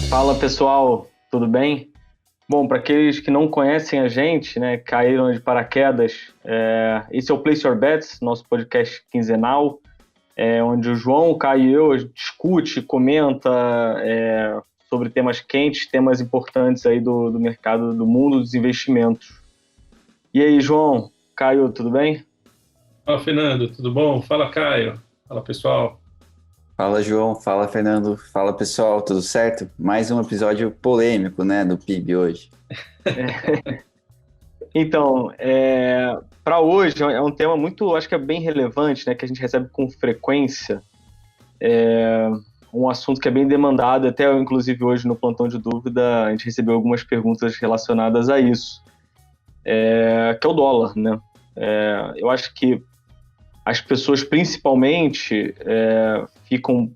Fala pessoal, tudo bem? Bom, para aqueles que não conhecem a gente, né, caíram de paraquedas, esse é o Place Your Bets, nosso podcast quinzenal, onde o João, o Caio e eu a gente discute, comenta sobre temas quentes, temas importantes aí do mercado, do mundo dos investimentos. E aí, João, Caio, tudo bem? Fala, Fernando, tudo bom? Fala, Caio. Fala, pessoal. Fala, João. Fala, Fernando. Fala, pessoal. Tudo certo? Mais um episódio polêmico, né, do PIB hoje. Então, para hoje é um tema muito, acho que é bem relevante, né, que a gente recebe com frequência, um assunto que é bem demandado, até inclusive hoje no Plantão de Dúvida a gente recebeu algumas perguntas relacionadas a isso, que é o dólar, né? Eu acho que as pessoas principalmente ficam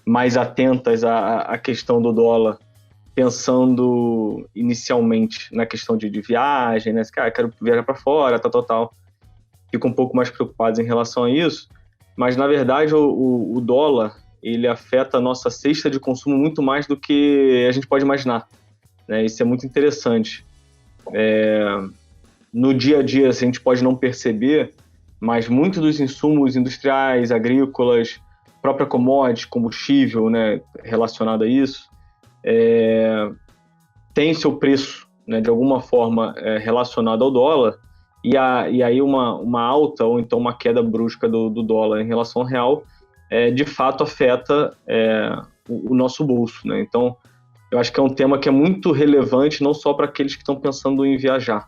mais atentas à questão do dólar, pensando inicialmente na questão de viagem, né? Cara, quero viajar para fora, tal. Ficam um pouco mais preocupados em relação a isso, mas na verdade o dólar ele afeta a nossa cesta de consumo muito mais do que a gente pode imaginar, né? Isso é muito interessante. No dia a dia, assim, a gente pode não perceber, mas muitos dos insumos industriais, agrícolas, própria commodity, combustível, né, relacionado a isso, tem seu preço, né, de alguma forma relacionado ao dólar, e aí uma alta ou então uma queda brusca do dólar em relação ao real, de fato afeta o nosso bolso, né? Então, eu acho que é um tema que é muito relevante, não só para aqueles que estão pensando em viajar,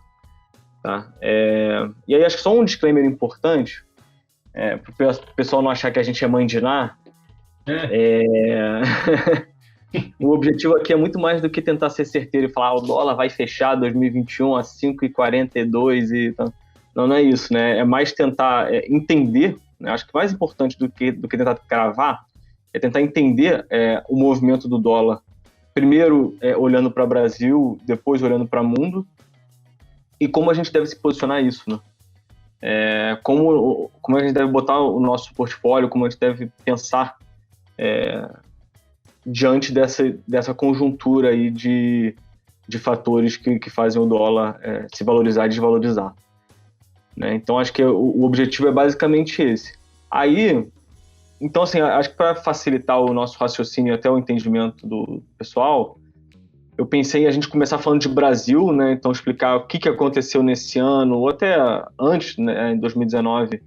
tá? E aí acho que só um disclaimer importante, para o pessoal não achar que a gente é mãe de Ná. É, O objetivo aqui é muito mais do que tentar ser certeiro e falar o dólar vai fechar 2021 a 5,42 e tal. Não, não é isso, né? É mais tentar entender, né? Acho que mais importante do que tentar cravar é tentar entender o movimento do dólar. Primeiro olhando para o Brasil, depois olhando para o mundo, e como a gente deve se posicionar isso, né? Como a gente deve botar o nosso portfólio, como a gente deve pensar diante dessa conjuntura aí de fatores que fazem o dólar se valorizar e desvalorizar, né? Então, acho que o objetivo é basicamente esse. Aí, então, assim, acho que para facilitar o nosso raciocínio e até o entendimento do pessoal, eu pensei em a gente começar falando de Brasil, né? Então, explicar o que aconteceu nesse ano, ou até antes, né, em 2019,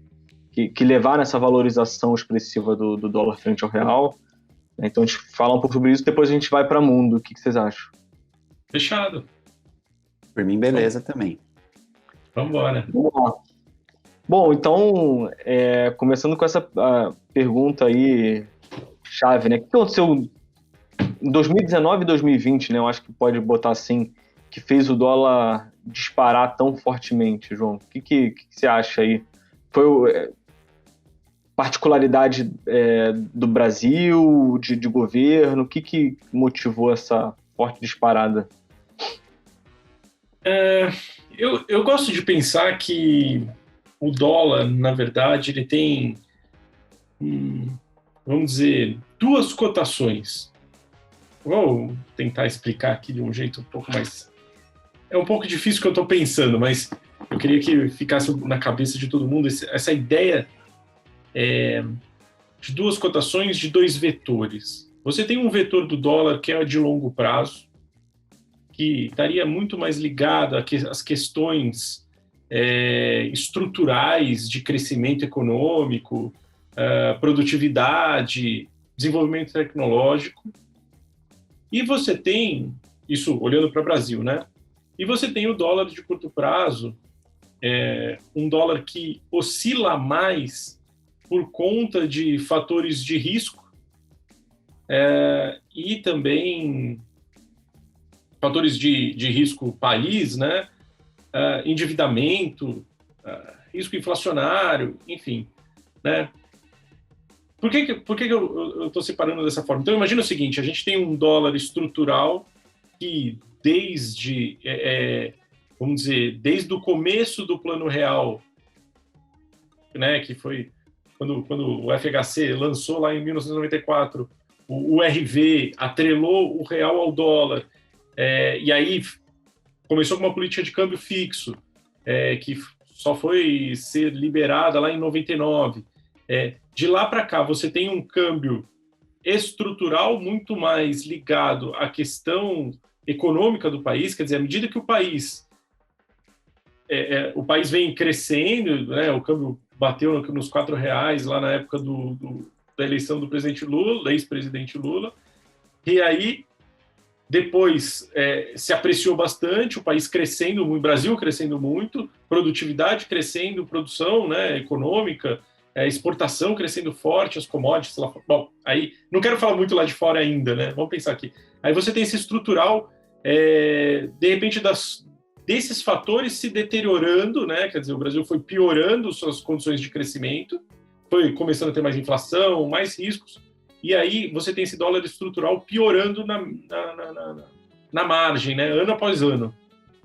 que levaram essa valorização expressiva do dólar frente ao real. Então, a gente fala um pouco sobre isso, depois a gente vai para o mundo. O que vocês acham? fechado. Por mim, beleza também. Vamos embora. Vamos lá. Bom, então, começando com essa pergunta aí, chave, né? O que aconteceu em 2019 e 2020, né? Eu acho que pode botar assim, que fez o dólar disparar tão fortemente, João. O que você acha aí? Foi particularidade do Brasil, de governo? O que motivou essa forte disparada? Eu gosto de pensar que o dólar, na verdade, ele tem, vamos dizer, duas cotações. Vou tentar explicar aqui de um jeito um pouco mais... É um pouco difícil o que eu estou pensando, mas eu queria que ficasse na cabeça de todo mundo essa ideia de duas cotações de dois vetores. Você tem um vetor do dólar que é de longo prazo, que estaria muito mais ligado às questões estruturais de crescimento econômico, produtividade, desenvolvimento tecnológico. E você tem, isso olhando para o Brasil, né? E você tem o dólar de curto prazo, um dólar que oscila mais por conta de fatores de risco e também fatores de risco país, né? Endividamento, risco inflacionário, enfim, né? Por que eu estou separando dessa forma? Então, imagina o seguinte, a gente tem um dólar estrutural que desde, vamos dizer, desde o começo do Plano Real, né, que foi quando o FHC lançou lá em 1994 o RV, atrelou o real ao dólar, e aí começou com uma política de câmbio fixo, que só foi ser liberada lá em 99. De lá para cá, você tem um câmbio estrutural muito mais ligado à questão econômica do país, quer dizer, à medida que o país vem crescendo, né, o câmbio bateu nos R$4 lá na época da eleição do presidente Lula, ex-presidente Lula, e aí depois se apreciou bastante, o país crescendo, o Brasil crescendo muito, produtividade crescendo, produção, né, econômica, exportação crescendo forte, as commodities lá fora. Bom, aí não quero falar muito lá de fora ainda, né? Vamos pensar aqui. Aí você tem esse estrutural, de repente desses fatores se deteriorando, né? Quer dizer, o Brasil foi piorando suas condições de crescimento, foi começando a ter mais inflação, mais riscos, e aí você tem esse dólar estrutural piorando na margem, né? Ano após ano.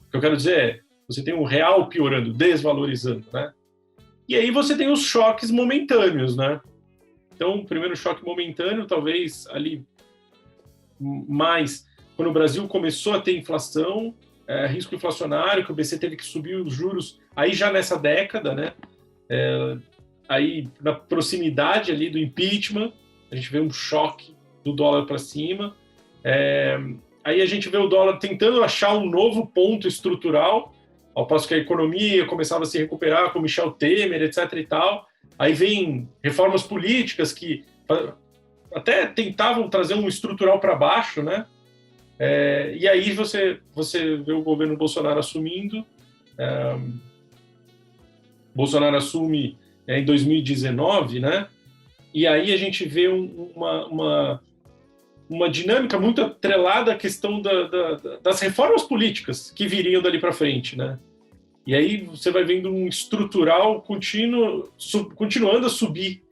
O que eu quero dizer você tem o real piorando, desvalorizando, né? E aí você tem os choques momentâneos, né? Então, o primeiro choque momentâneo, talvez ali mais quando o Brasil começou a ter inflação, risco inflacionário, que o BC teve que subir os juros, aí já nessa década, né? Aí na proximidade ali do impeachment, a gente vê um choque do dólar para cima. Aí a gente vê o dólar tentando achar um novo ponto estrutural, ao passo que a economia começava a se recuperar com Michel Temer, etc. e tal. Aí vem reformas políticas que até tentavam trazer um estrutural para baixo, né? E aí você vê o governo Bolsonaro assumindo. Bolsonaro assume em 2019, né? E aí a gente vê uma dinâmica muito atrelada à questão das reformas políticas que viriam dali para frente, né? E aí você vai vendo um estrutural continuando a subir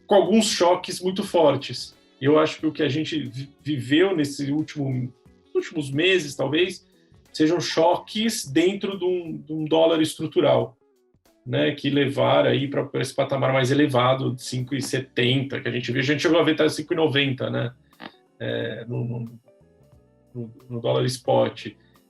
com alguns choques muito fortes. E eu acho que o que a gente viveu nesses últimos meses, talvez, sejam choques dentro de um dólar estrutural, né, que levaram aí para esse patamar mais elevado de 5,70, que a gente viu. A gente chegou a ver até 5,90, né? No dólar spot.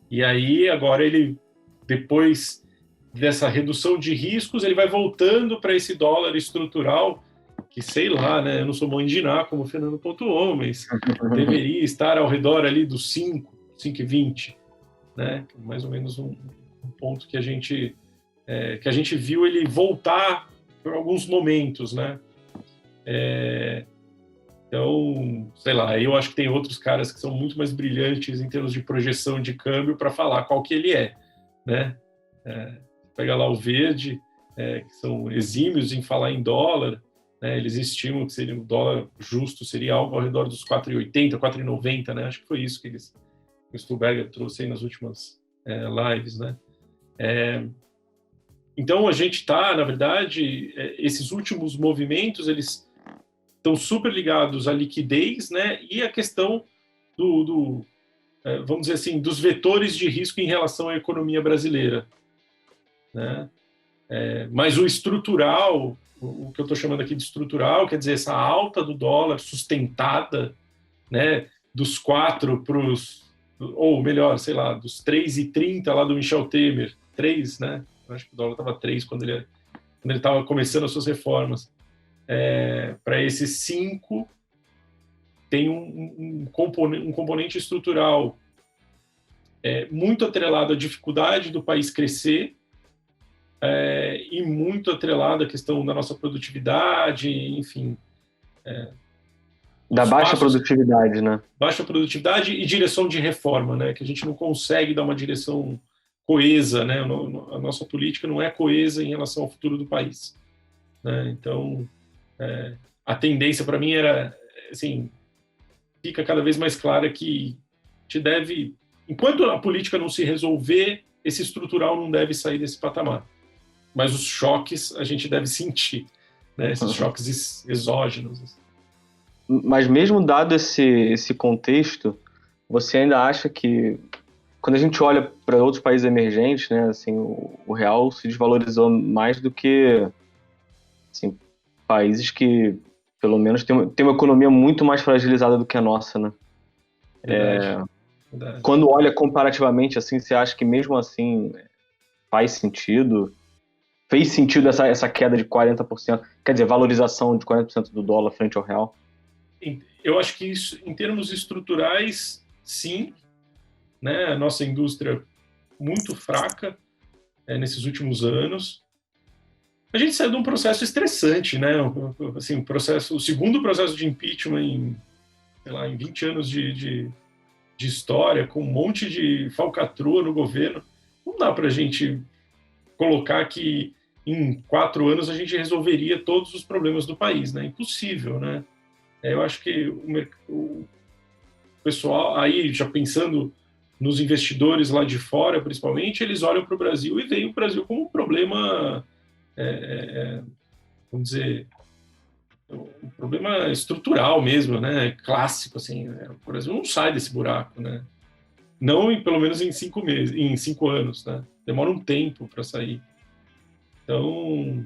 E aí, agora ele, depois dessa redução de riscos, ele vai voltando para esse dólar estrutural, que sei lá, né? Eu não sou mãe de Ná, como o Fernando pontuou, mas deveria estar ao redor ali dos 5,20, né? Mais ou menos um ponto que a gente viu ele voltar por alguns momentos, né? Então, sei lá, eu acho que tem outros caras que são muito mais brilhantes em termos de projeção de câmbio para falar qual que ele é, né? Pega lá o Verde, que são exímios em falar em dólar, né? Eles estimam que seria o dólar justo seria algo ao redor dos 4,80, 4,90, né? Acho que foi isso que o Stuhlberger trouxe aí nas últimas lives, né? Então, a gente está, na verdade, esses últimos movimentos, eles estão super ligados à liquidez, né, e a questão vamos dizer assim, dos vetores de risco em relação à economia brasileira, né? Mas o estrutural, o que eu estou chamando aqui de estrutural, quer dizer, essa alta do dólar sustentada, né, dos 4 para os, ou melhor, sei lá, dos 3,30 lá do Michel Temer, 3, né? Eu acho que o dólar estava 3 quando ele estava começando as suas reformas. Para esses 5, tem um componente estrutural muito atrelado à dificuldade do país crescer e muito atrelado à questão da nossa produtividade, enfim. Da baixa produtividade, né? Baixa produtividade e direção de reforma, né? Que a gente não consegue dar uma direção coesa, né? A nossa política não é coesa em relação ao futuro do país, né? Então, a tendência para mim era, assim, fica cada vez mais clara que enquanto a política não se resolver, esse estrutural não deve sair desse patamar. Mas os choques a gente deve sentir, né? Esses choques exógenos. Mas mesmo dado esse contexto, você ainda acha que, quando a gente olha para outros países emergentes, né, assim, o real se desvalorizou mais do que, assim, países que, pelo menos, tem uma economia muito mais fragilizada do que a nossa, né? Verdade. Verdade. Quando olha comparativamente, assim, você acha que mesmo assim faz sentido? Fez sentido essa queda de 40%? Quer dizer, valorização de 40% do dólar frente ao real? Eu acho que isso, em termos estruturais, sim, né? A nossa indústria muito fraca nesses últimos anos. A gente saiu de um processo estressante, né? Assim, o segundo processo de impeachment em, sei lá, em 20 anos de história, com um monte de falcatrua no governo. Não dá para a gente colocar que em 4 anos a gente resolveria todos os problemas do país, né? Impossível, né? Eu acho que o pessoal, aí já pensando nos investidores lá de fora, principalmente, eles olham para o Brasil e veem o Brasil como um problema, vamos dizer, um problema estrutural mesmo, né? Clássico, assim. Né? O Brasil não sai desse buraco, né? Não, pelo menos em 5 meses, em 5 anos, né? Demora um tempo para sair. Então,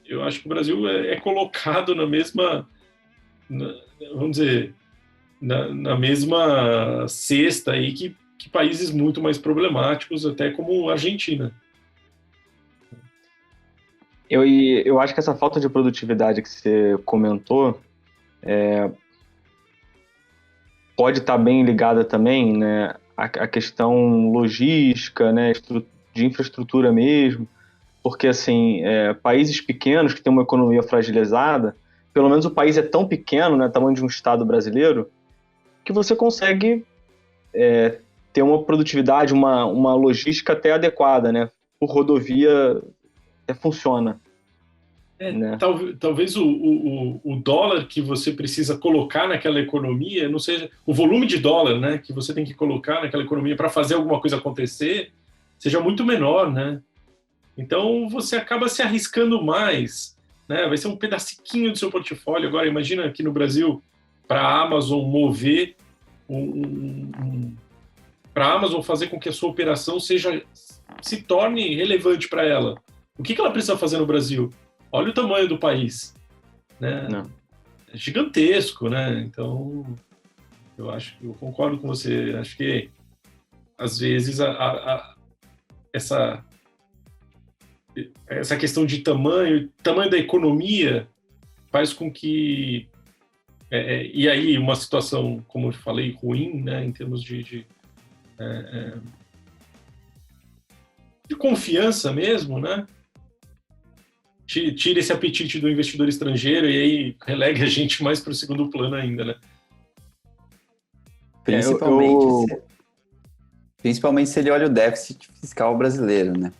eu acho que o Brasil é colocado na mesma, vamos dizer, na mesma cesta aí que países muito mais problemáticos, até como a Argentina. Eu acho que essa falta de produtividade que você comentou pode estar bem ligada também, né, à questão logística, né, de infraestrutura mesmo, porque assim, países pequenos que têm uma economia fragilizada, pelo menos o país é tão pequeno, né, tamanho de um estado brasileiro, que você consegue ter uma produtividade, uma logística até adequada, né, por rodovia até funciona. Né? Talvez o dólar que você precisa colocar naquela economia não seja o volume de dólar, né, que você tem que colocar naquela economia para fazer alguma coisa acontecer seja muito menor, né? Então você acaba se arriscando mais, né? Vai ser um pedacinho do seu portfólio. Agora imagina aqui no Brasil para a Amazon mover para a Amazon fazer com que a sua operação se torne relevante para ela. O que ela precisa fazer no Brasil? Olha o tamanho do país, né? Não. É gigantesco, né? Então, eu concordo com você. Acho que às vezes essa questão de tamanho da economia faz com que e aí uma situação, como eu falei, ruim, né? Em termos de confiança mesmo, né? Tira esse apetite do investidor estrangeiro e aí relega a gente mais para o segundo plano ainda, né? Principalmente se ele olha o déficit fiscal brasileiro, né?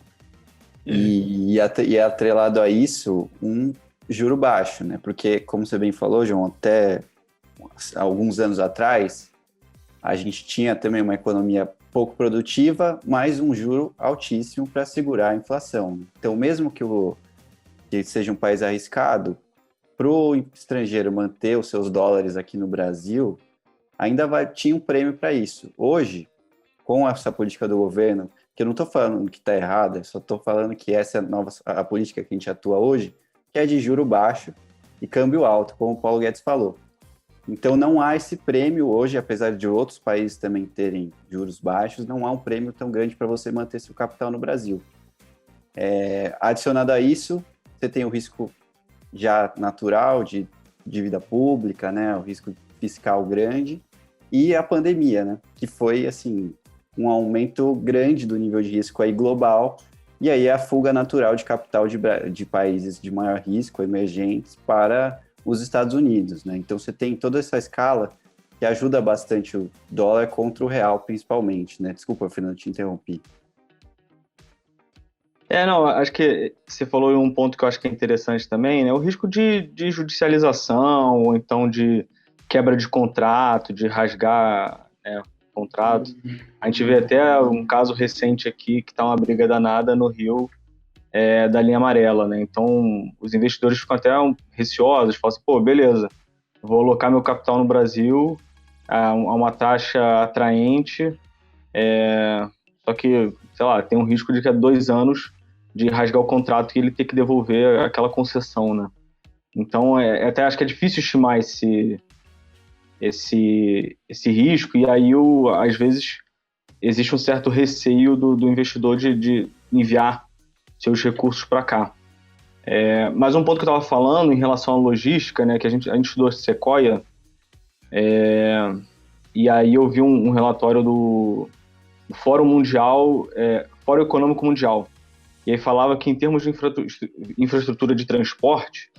E atrelado a isso, um juro baixo, né? Porque, como você bem falou, João, até alguns anos atrás, a gente tinha também uma economia pouco produtiva, mas um juro altíssimo para segurar a inflação. Então, mesmo que seja um país arriscado, para o estrangeiro manter os seus dólares aqui no Brasil, ainda tinha um prêmio para isso. Hoje, com essa política do governo, que eu não estou falando que está errada, só estou falando que essa é a política que a gente atua hoje, que é de juro baixo e câmbio alto, como o Paulo Guedes falou. Então, não há esse prêmio hoje, apesar de outros países também terem juros baixos, não há um prêmio tão grande para você manter seu capital no Brasil. Adicionado a isso, você tem o risco já natural de dívida pública, né, o risco fiscal grande, e a pandemia, né, que foi, assim, um aumento grande do nível de risco aí global, e aí a fuga natural de capital de países de maior risco, emergentes, para os Estados Unidos, né? Então você tem toda essa escala que ajuda bastante o dólar contra o real, principalmente, né? Desculpa, Fernando, te interrompi. Não, acho que você falou um ponto que eu acho que é interessante também, né? O risco de judicialização, ou então de quebra de contrato, de rasgar contrato. A gente vê até um caso recente aqui que está uma briga danada no Rio da linha amarela, né? Então, os investidores ficam até receosos, falam assim, pô, beleza, vou alocar meu capital no Brasil a uma taxa atraente, só que, sei lá, tem um risco de que a 2 anos de rasgar o contrato e ele ter que devolver aquela concessão, né? Então, até acho que é difícil estimar esse risco, e aí, às vezes, existe um certo receio do investidor de enviar seus recursos para cá. Mas um ponto que eu estava falando em relação à logística, né, que a gente estudou Sequoia, e aí eu vi um relatório do Fórum Mundial, Fórum Econômico Mundial, e aí falava que em termos de infraestrutura de transporte,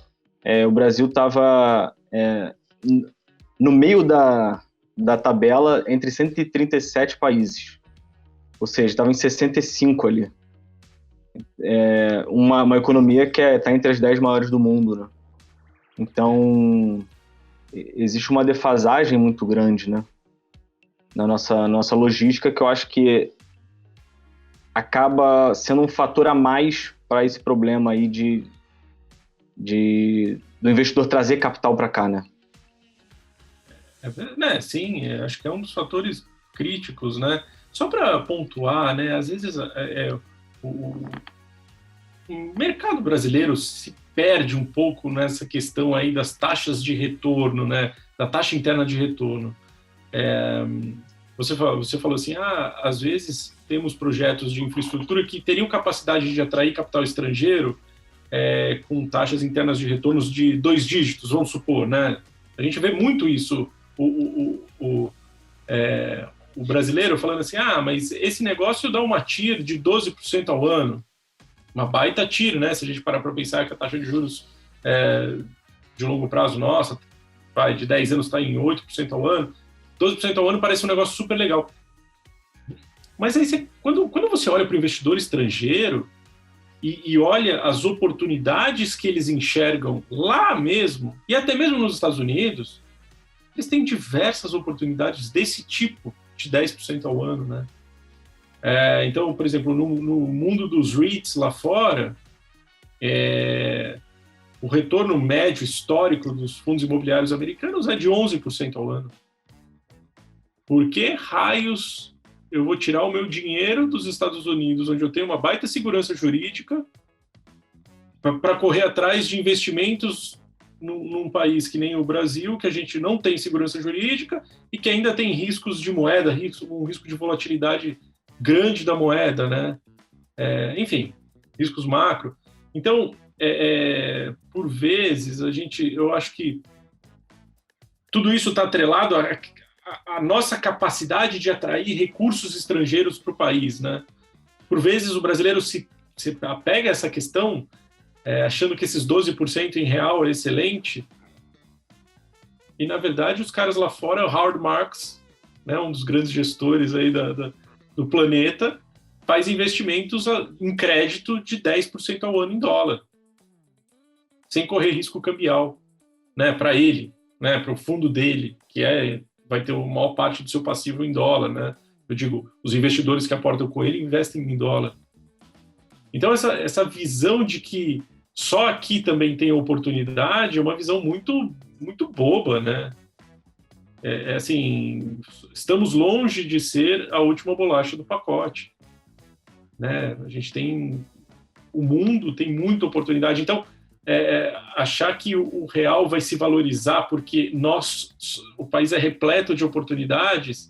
o Brasil estava no meio da tabela entre 137 países, ou seja, estava em 65 ali. Uma economia que está entre as 10 maiores do mundo, né? Então, existe uma defasagem muito grande, né, na nossa logística, que eu acho que acaba sendo um fator a mais para esse problema aí do investidor trazer capital para cá, né? Sim, acho que é um dos fatores críticos, né? Só para pontuar, né? Às vezes o mercado brasileiro se perde um pouco nessa questão aí das taxas de retorno, né? Da taxa interna de retorno. Você falou assim, às vezes temos projetos de infraestrutura que teriam capacidade de atrair capital estrangeiro com taxas internas de retornos de 2 dígitos, vamos supor, né? A gente vê muito isso, o brasileiro falando assim, mas esse negócio dá uma TIR de 12% ao ano. Uma baita TIR, né? Se a gente parar para pensar que a taxa de juros de longo prazo nossa, de 10 anos está em 8% ao ano, 12% ao ano parece um negócio super legal. Mas aí, quando você olha para o investidor estrangeiro e olha as oportunidades que eles enxergam lá mesmo, e até mesmo nos Estados Unidos, eles têm diversas oportunidades desse tipo, de 10% ao ano, né? Então, por exemplo, no mundo dos REITs lá fora, o retorno médio histórico dos fundos imobiliários americanos é de 11% ao ano. Por que raios eu vou tirar o meu dinheiro dos Estados Unidos, onde eu tenho uma baita segurança jurídica, para correr atrás de investimentos num país que nem o Brasil, que a gente não tem segurança jurídica e que ainda tem riscos de moeda, um risco de volatilidade grande da moeda, né? Enfim, riscos macro. Então, por vezes, eu acho que tudo isso está atrelado à nossa capacidade de atrair recursos estrangeiros para o país, né? Por vezes, o brasileiro se apega a essa questão, achando que esses 12% em real é excelente, e, na verdade, os caras lá fora, o Howard Marks, né, um dos grandes gestores aí do planeta, faz investimentos em crédito de 10% ao ano em dólar, sem correr risco cambial, né, para ele, né, para o fundo dele, que vai ter a maior parte do seu passivo em dólar, né? Eu digo, os investidores que aportam com ele investem em dólar. Então, essa visão de que só aqui também tem oportunidade é uma visão muito, muito boba, né? Assim, estamos longe de ser a última bolacha do pacote, né? O mundo tem muita oportunidade. Então, achar que o real vai se valorizar porque o país é repleto de oportunidades,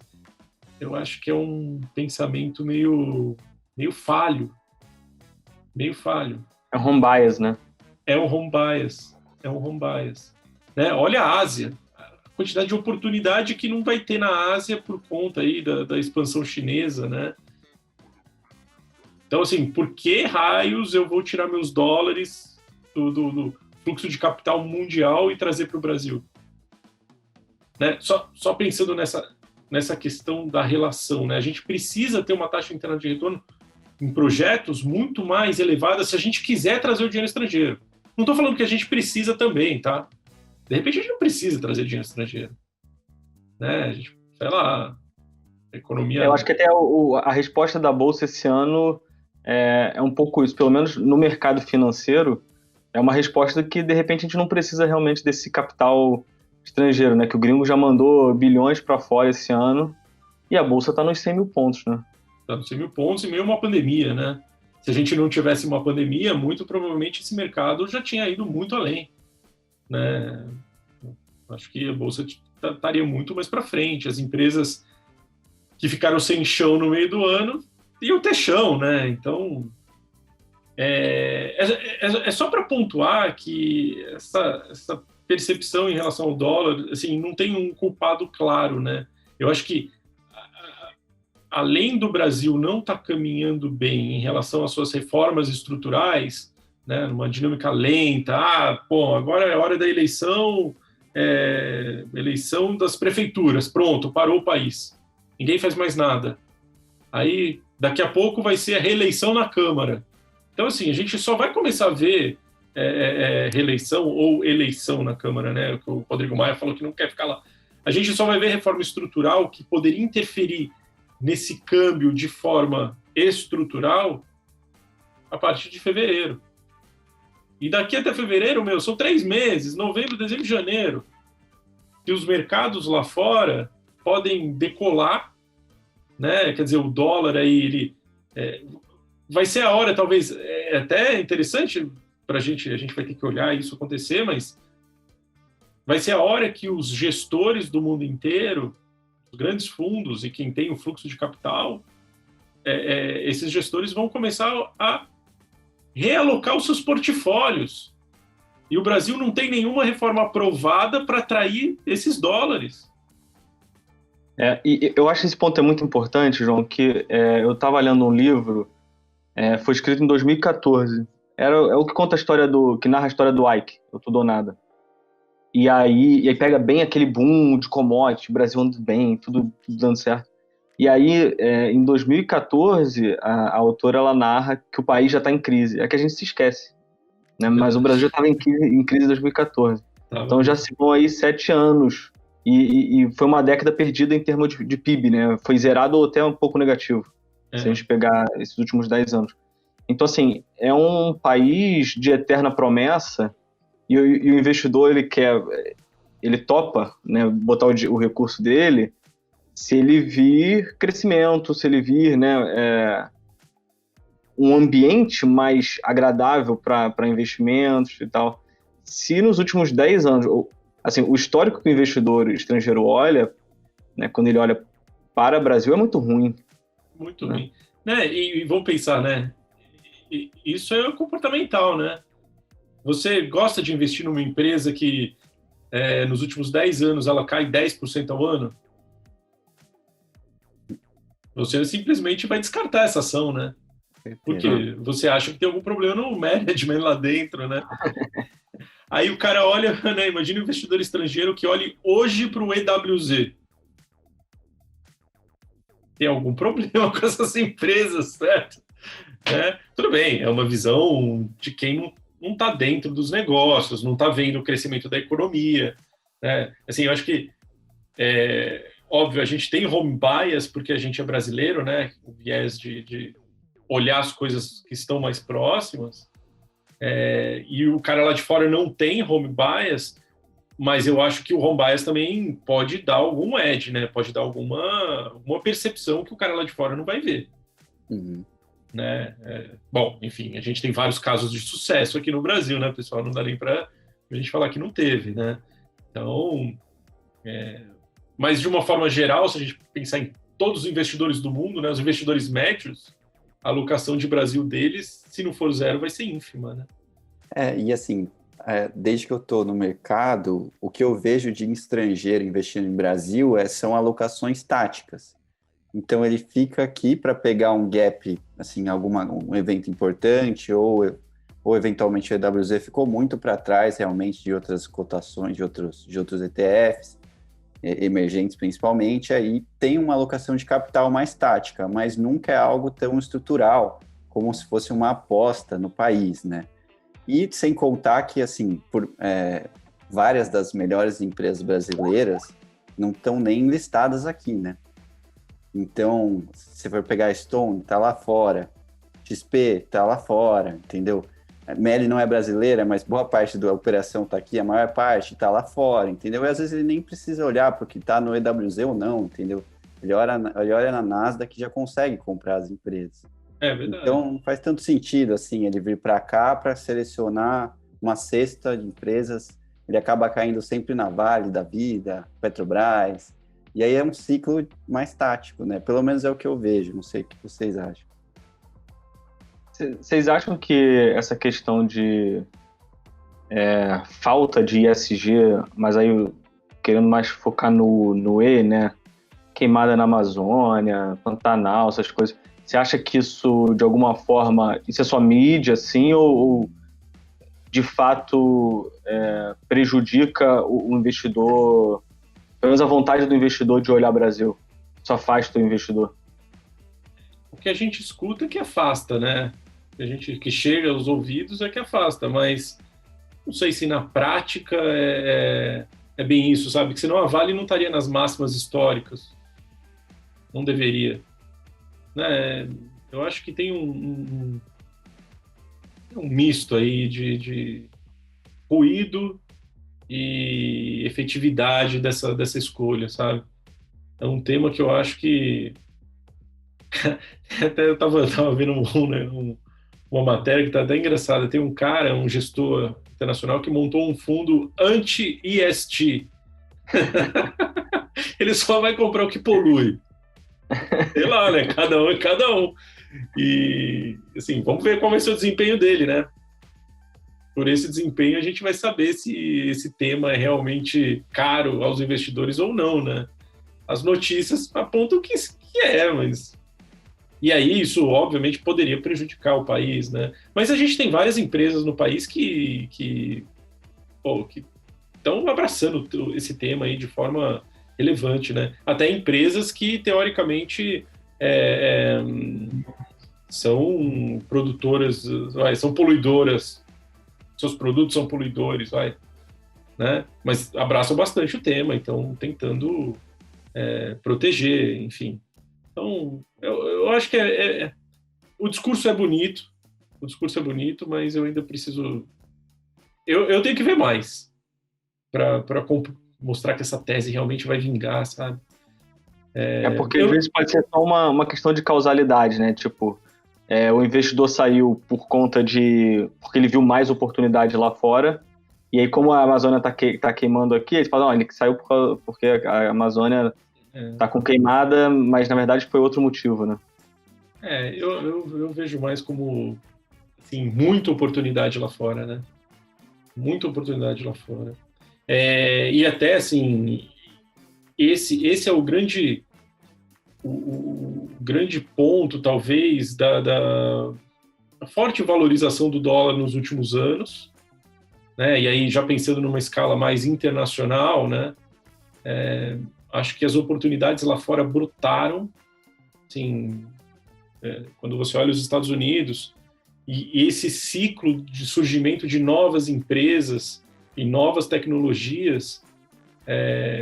eu acho que é um pensamento meio falho. Meio falho. É um home bias, né? É um home bias. Né? Olha a Ásia. A quantidade de oportunidade que não vai ter na Ásia por conta aí da expansão chinesa, né? Então, assim, por que raios eu vou tirar meus dólares do fluxo de capital mundial e trazer para o Brasil? Né? Só pensando nessa questão da relação, né? A gente precisa ter uma taxa interna de retorno em projetos muito mais elevada se a gente quiser trazer o dinheiro estrangeiro. Não estou falando que a gente precisa também, tá? De repente a gente não precisa trazer dinheiro estrangeiro. Né? A gente, sei lá, a economia... Eu acho que até a resposta da Bolsa esse ano é um pouco isso. Pelo menos no mercado financeiro, é uma resposta que, de repente, a gente não precisa realmente desse capital estrangeiro, né? Que o gringo já mandou bilhões para fora esse ano e a Bolsa está nos 100 mil pontos, né? Está nos 100 mil pontos e meio uma pandemia, né? Se a gente não tivesse uma pandemia, muito provavelmente esse mercado já tinha ido muito além. né? Acho que a Bolsa estaria muito mais para frente. As empresas que ficaram sem chão no meio do ano iam ter chão, né? Então, é só para pontuar que essa percepção em relação ao dólar, assim, não tem um culpado claro, né? Eu acho que, além do Brasil não estar caminhando bem em relação às suas reformas estruturais, né, numa dinâmica lenta, agora é hora da eleição das prefeituras, pronto, parou o país, ninguém faz mais nada. Aí, daqui a pouco vai ser a reeleição na Câmara. Então, assim, a gente só vai começar a ver reeleição ou eleição na Câmara, né? O Rodrigo Maia falou que não quer ficar lá. A gente só vai ver reforma estrutural que poderia interferir nesse câmbio de forma estrutural a partir de fevereiro. E daqui até fevereiro, são 3 meses, novembro, dezembro e janeiro, que os mercados lá fora podem decolar, né? Quer dizer, o dólar aí, vai ser a hora, talvez, até interessante para a gente vai ter que olhar isso acontecer, mas vai ser a hora que os gestores do mundo inteiro, os grandes fundos e quem tem o fluxo de capital, esses gestores vão começar a realocar os seus portfólios. E o Brasil não tem nenhuma reforma aprovada para atrair esses dólares. E eu acho que esse ponto é muito importante, João, que eu estava lendo um livro, foi escrito em 2014. É o que conta a história que narra a história do Ike, o Tudo ou Nada. E aí pega bem aquele boom de commodity, o Brasil andando bem, tudo dando certo. E aí, em 2014, a autora ela narra que o país já está em crise. É que a gente se esquece, né? Mas o Brasil já estava em crise em 2014. Então já se vão aí 7 anos. E foi uma década perdida em termos de PIB, né? Foi zerado ou até um pouco negativo, se a gente pegar esses últimos 10 anos. Então, assim, é um país de eterna promessa e o investidor, ele topa, né, botar o recurso dele se ele vir crescimento, se ele vir, né, um ambiente mais agradável para investimentos e tal. Se nos últimos 10 anos, assim, o histórico que o investidor estrangeiro olha, né, quando ele olha para o Brasil, é muito ruim. Muito ruim. Né? E vamos pensar, né? Isso é comportamental, né? Você gosta de investir numa empresa que nos últimos 10 anos ela cai 10% ao ano? Você simplesmente vai descartar essa ação, né? Porque você acha que tem algum problema no management lá dentro, né? Aí o cara olha, né? Imagina um investidor estrangeiro que olhe hoje para o EWZ. Tem algum problema com essas empresas, certo? Tudo bem, é uma visão de quem não está dentro dos negócios, não está vendo o crescimento da economia. Né? Assim, eu acho que, óbvio, a gente tem home bias porque a gente é brasileiro, né? O viés de olhar as coisas que estão mais próximas. E o cara lá de fora não tem home bias, mas eu acho que o home bias também pode dar algum edge, né? Pode dar alguma percepção que o cara lá de fora não vai ver. Uhum. Né? Bom, enfim, a gente tem vários casos de sucesso aqui no Brasil, né, pessoal? Não dá nem para a gente falar que não teve, né? Então, mas de uma forma geral, se a gente pensar em todos os investidores do mundo, né, os investidores médios, a alocação de Brasil deles, se não for 0, vai ser ínfima, né? E assim, desde que eu estou no mercado, o que eu vejo de estrangeiro investindo em Brasil são alocações táticas. Então, ele fica aqui para pegar um gap, assim, um evento importante, ou eventualmente o EWZ ficou muito para trás, realmente, de outras cotações, de outros ETFs, emergentes principalmente, aí tem uma alocação de capital mais tática, mas nunca é algo tão estrutural, como se fosse uma aposta no país, né? E sem contar que, assim, várias das melhores empresas brasileiras não estão nem listadas aqui, né? Então, se for pegar Stone, tá lá fora. XP, tá lá fora, entendeu? Meli não é brasileira, mas boa parte da operação tá aqui, a maior parte tá lá fora, entendeu? E às vezes ele nem precisa olhar porque tá no EWZ ou não, entendeu? Ele olha na Nasdaq que já consegue comprar as empresas. É verdade. Então, não faz tanto sentido, assim, ele vir para cá para selecionar uma cesta de empresas ele acaba caindo sempre na Vale da vida, Petrobras, e aí é um ciclo mais tático, né? Pelo menos é o que eu vejo, não sei o que vocês acham. Vocês acham que essa questão de falta de ESG, mas aí querendo mais focar no E, né? Queimada na Amazônia, Pantanal, essas coisas. Você acha que isso, de alguma forma, isso é só mídia, assim, ou de fato prejudica o investidor, pelo menos a vontade do investidor de olhar Brasil? Isso afasta o investidor? O que a gente escuta é que afasta, né? Que chega aos ouvidos é que afasta, mas não sei se na prática é bem isso, sabe? Que senão a Vale não estaria nas máximas históricas. Não deveria. Né? Eu acho que tem um misto aí de ruído e efetividade dessa escolha, sabe? É um tema que eu acho que até eu tava vendo uma matéria que tá até engraçada. Tem um cara, um gestor internacional que montou um fundo anti-ESG. Ele só vai comprar o que polui. Sei lá, né? Cada um é cada um. E, assim, vamos ver qual vai ser o desempenho dele, né? Por esse desempenho, a gente vai saber se esse tema é realmente caro aos investidores ou não, né? As notícias apontam que mas... E aí, isso, obviamente, poderia prejudicar o país, né? Mas a gente tem várias empresas no país que estão abraçando esse tema aí de forma relevante, né? Até empresas que, teoricamente, são produtoras, são poluidoras, seus produtos são poluidores, né? Mas abraçam bastante o tema, então tentando proteger, enfim. Então, eu acho que o discurso é bonito, mas eu ainda preciso... Eu tenho que ver mais para mostrar que essa tese realmente vai vingar, sabe? Porque às vezes pode ser só uma questão de causalidade, né? Tipo, o investidor saiu porque ele viu mais oportunidade lá fora, e aí como a Amazônia tá queimando aqui, ele fala, não, ele saiu porque a Amazônia tá com queimada, mas na verdade foi outro motivo, né? Eu vejo mais como, assim, muita oportunidade lá fora, né? Muita oportunidade lá fora. E até, assim, esse é o grande ponto, talvez, da forte valorização do dólar nos últimos anos, né? E aí, já pensando numa escala mais internacional, né? Acho que as oportunidades lá fora brotaram, assim, quando você olha os Estados Unidos, e esse ciclo de surgimento de novas empresas e novas tecnologias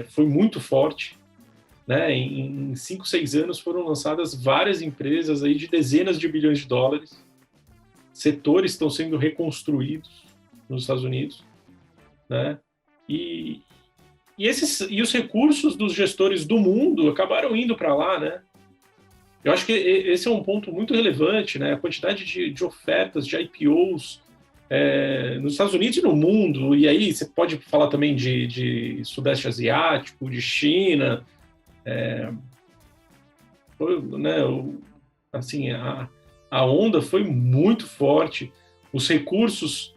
foi muito forte, né? Em 5, 6 anos foram lançadas várias empresas aí de dezenas de bilhões de dólares, setores estão sendo reconstruídos nos Estados Unidos, né? E os recursos dos gestores do mundo acabaram indo para lá, né? Eu acho que esse é um ponto muito relevante, né? A quantidade de ofertas, de IPOs nos Estados Unidos e no mundo, e aí você pode falar também de Sudeste Asiático, de China, né? Assim, a onda foi muito forte, os recursos...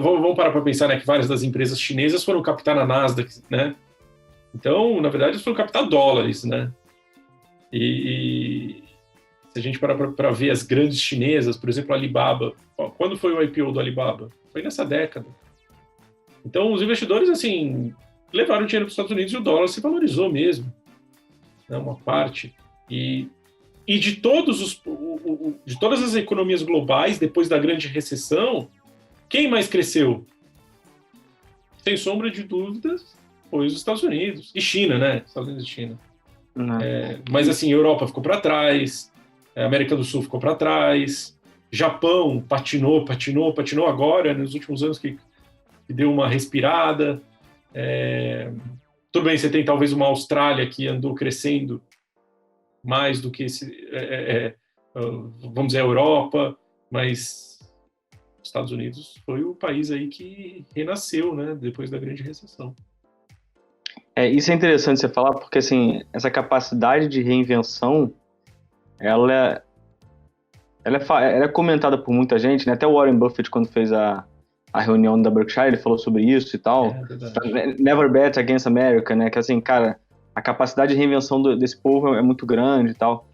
vamos parar para pensar, né, que várias das empresas chinesas foram captar na Nasdaq, né? Então, na verdade, eles foram captar dólares, né? E se a gente parar para ver as grandes chinesas, por exemplo, a Alibaba, quando foi o IPO do Alibaba? Foi nessa década. Então, os investidores, assim, levaram dinheiro para os Estados Unidos e o dólar se valorizou mesmo, né, uma parte. E de todas as economias globais, depois da grande recessão, quem mais cresceu? Sem sombra de dúvidas, foi os Estados Unidos. E China, né? Estados Unidos e China. Mas, assim, Europa ficou para trás, América do Sul ficou para trás, Japão patinou agora, nos últimos anos que deu uma respirada. Tudo bem, você tem talvez uma Austrália que andou crescendo mais do que vamos dizer, a Europa, mas Estados Unidos foi o país aí que renasceu, né, depois da grande recessão. Isso é interessante você falar, porque assim, essa capacidade de reinvenção, ela é comentada por muita gente, né? Até o Warren Buffett, quando fez a reunião da Berkshire, ele falou sobre isso e tal. Never bet against America, né? Que assim, cara, a capacidade de reinvenção desse povo é muito grande e tal.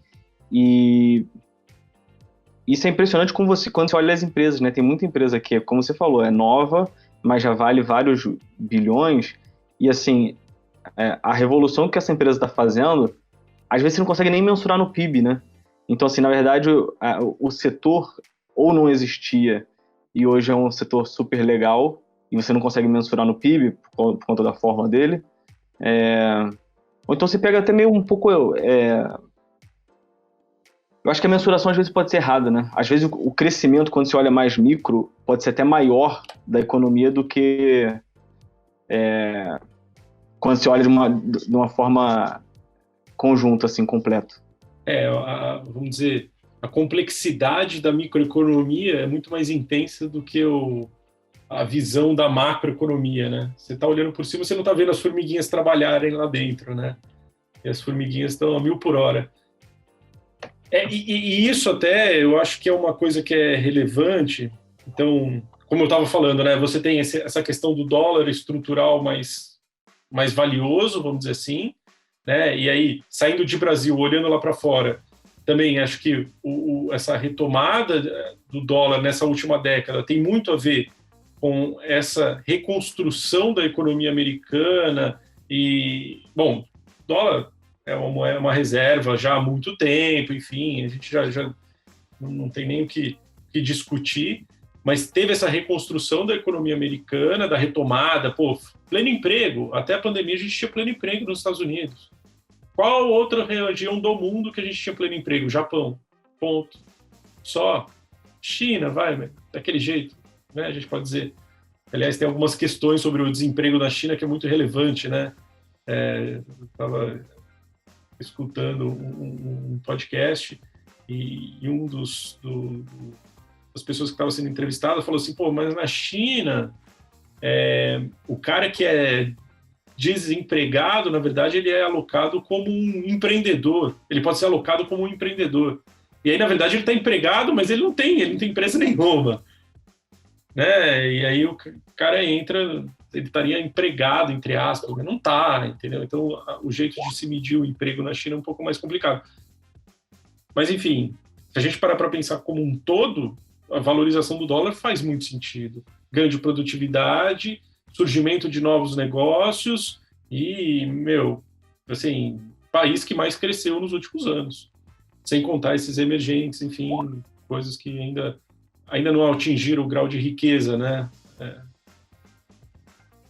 E isso é impressionante quando você olha as empresas, né? Tem muita empresa que, como você falou, é nova, mas já vale vários bilhões. E assim, a revolução que essa empresa está fazendo, às vezes você não consegue nem mensurar no PIB, né? Então, assim, na verdade, o setor ou não existia e hoje é um setor super legal e você não consegue mensurar no PIB por conta da forma dele. Ou então você pega até meio um pouco... Eu acho que a mensuração às vezes pode ser errada, né? Às vezes o crescimento, quando se olha mais micro, pode ser até maior da economia do que quando se olha de uma forma conjunta, assim, completa. Vamos dizer, a complexidade da microeconomia é muito mais intensa do que a visão da macroeconomia, né? Você está olhando por cima, você não está vendo as formiguinhas trabalharem lá dentro, né? E as formiguinhas estão a 1000 por hora. E isso até, eu acho que é uma coisa que é relevante. Então, como eu estava falando, né? Você tem essa questão do dólar estrutural mais valioso, vamos dizer assim, né? E aí, saindo de Brasil, olhando lá para fora, também acho que essa retomada do dólar nessa última década tem muito a ver com essa reconstrução da economia americana e, bom, dólar é uma reserva já há muito tempo, enfim, a gente já não tem nem o que discutir, mas teve essa reconstrução da economia americana, da retomada, pleno emprego, até a pandemia a gente tinha pleno emprego nos Estados Unidos. Qual outra região do mundo que a gente tinha pleno emprego? Japão, ponto. Só. China, daquele jeito, né? A gente pode dizer. Aliás, tem algumas questões sobre o desemprego na China que é muito relevante, né? Eu estava escutando um podcast e um das pessoas que estava sendo entrevistada falou assim, mas na China, o cara que é desempregado, na verdade, ele é alocado como um empreendedor. Ele pode ser alocado como um empreendedor. E aí, na verdade, ele está empregado, mas ele não tem empresa nenhuma. Né? E aí o cara entra, ele estaria empregado, entre aspas, mas não está, entendeu? Então, o jeito de se medir o emprego na China é um pouco mais complicado. Mas, enfim, se a gente parar para pensar como um todo, a valorização do dólar faz muito sentido. Ganho de produtividade, surgimento de novos negócios e, assim, país que mais cresceu nos últimos anos. Sem contar esses emergentes, enfim, coisas que ainda não atingiram o grau de riqueza, né?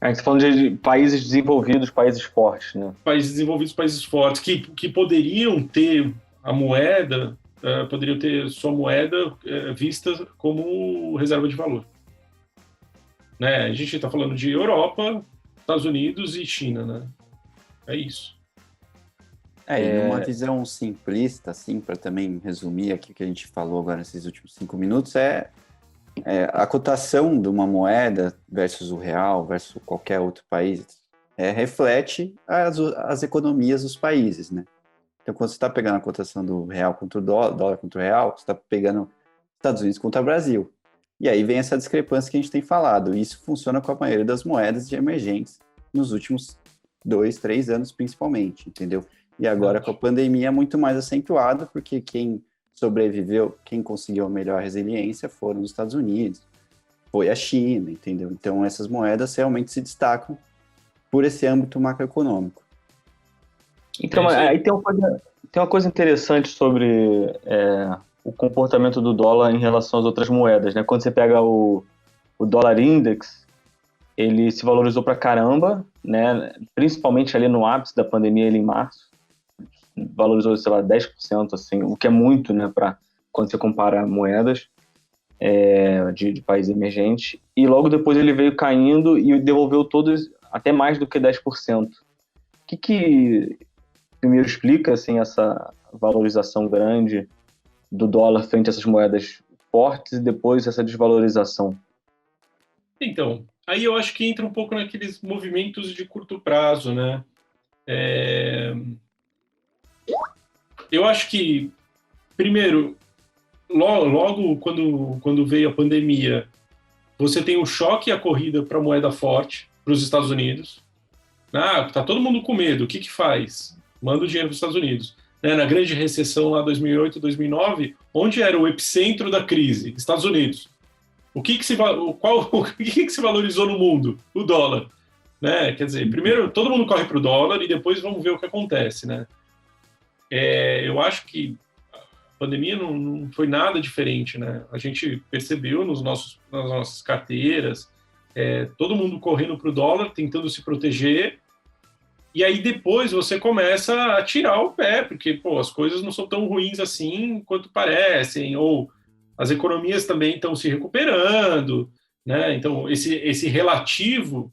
A gente está falando de países desenvolvidos, países fortes, né? Países desenvolvidos, países fortes, que poderiam ter a moeda, poderiam ter sua moeda vista como reserva de valor. Né? A gente está falando de Europa, Estados Unidos e China, né? É isso. E uma visão simplista, assim, para também resumir aqui o que a gente falou agora nesses últimos 5 minutos, a cotação de uma moeda versus o real, versus qualquer outro país, reflete as economias dos países, né? Então, quando você está pegando a cotação do real contra o dólar contra o real, você está pegando Estados Unidos contra o Brasil. E aí vem essa discrepância que a gente tem falado. E isso funciona com a maioria das moedas de emergentes nos últimos 2, 3 anos, principalmente, entendeu? E agora com a pandemia é muito mais acentuado, porque quem sobreviveu, quem conseguiu a melhor resiliência foram os Estados Unidos, foi a China, entendeu? Então essas moedas realmente se destacam por esse âmbito macroeconômico. Então, aí tem uma coisa interessante sobre o comportamento do dólar em relação às outras moedas, né? Quando você pega o dólar index, ele se valorizou pra caramba, né? Principalmente ali no ápice da pandemia, ali em março, valorizou, sei lá, 10%, assim, o que é muito, né, para quando você compara moedas de países emergentes, e logo depois ele veio caindo e devolveu todos até mais do que 10%. O que primeiro explica, assim, essa valorização grande do dólar frente a essas moedas fortes e depois essa desvalorização? Então, aí eu acho que entra um pouco naqueles movimentos de curto prazo, né? Eu acho que, primeiro, logo quando veio a pandemia, você tem um choque e a corrida para a moeda forte, para os Estados Unidos. Tá todo mundo com medo, o que faz? Manda o dinheiro para os Estados Unidos. Na grande recessão lá 2008, 2009, onde era o epicentro da crise? Estados Unidos. O que se valorizou no mundo? O dólar. Né? Quer dizer, primeiro todo mundo corre para o dólar e depois vamos ver o que acontece. Né? Eu acho que a pandemia não foi nada diferente. Né? A gente percebeu nas nossas carteiras, todo mundo correndo para o dólar, tentando se proteger, e aí depois você começa a tirar o pé, porque as coisas não são tão ruins assim quanto parecem, ou as economias também estão se recuperando, né? Então esse relativo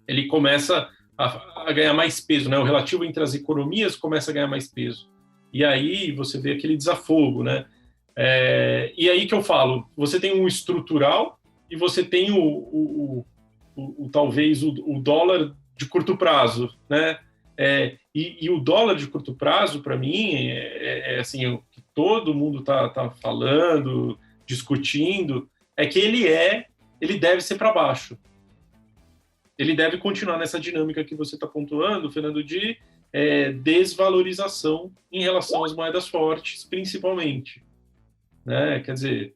ele começa a ganhar mais peso, né? O relativo entre as economias começa a ganhar mais peso, e aí você vê aquele desafogo, né? E aí que eu falo, você tem um estrutural e você tem talvez o dólar de curto prazo, né? E o dólar de curto prazo, para mim, assim, o que todo mundo tá falando, discutindo, é que ele deve ser para baixo. Ele deve continuar nessa dinâmica que você está pontuando, Fernando, de desvalorização em relação às moedas fortes, principalmente. Né? Quer dizer,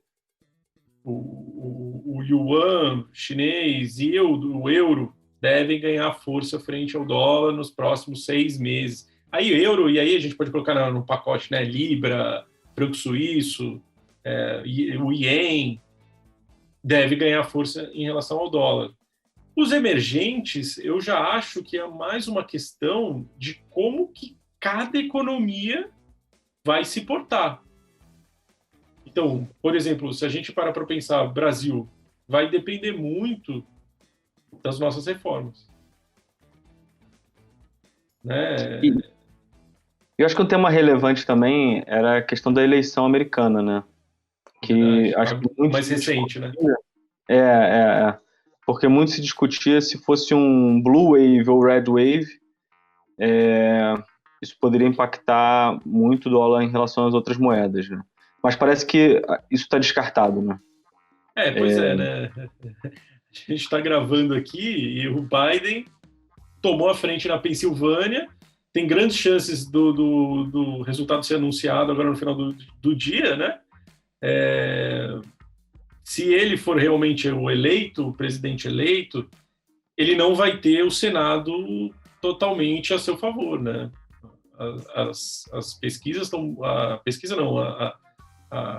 o yuan chinês e o euro devem ganhar força frente ao dólar nos próximos 6 meses. Aí o euro, e aí a gente pode colocar no pacote, né, Libra, franco suíço, o ien, deve ganhar força em relação ao dólar. Os emergentes, eu já acho que é mais uma questão de como que cada economia vai se portar. Então, por exemplo, se a gente parar para pensar, Brasil, vai depender muito das nossas reformas. Né? Eu acho que um tema relevante também era a questão da eleição americana, né? Que acho que muito mais recente, né? Porque muito se discutia se fosse um blue wave ou red wave, isso poderia impactar muito o dólar em relação às outras moedas, né? Mas parece que isso está descartado, né? Pois né? A gente está gravando aqui e o Biden tomou a frente na Pensilvânia, tem grandes chances do resultado ser anunciado agora no final do dia, né? Se ele for realmente o presidente eleito, ele não vai ter o Senado totalmente a seu favor, né? As pesquisas estão... A pesquisa não, a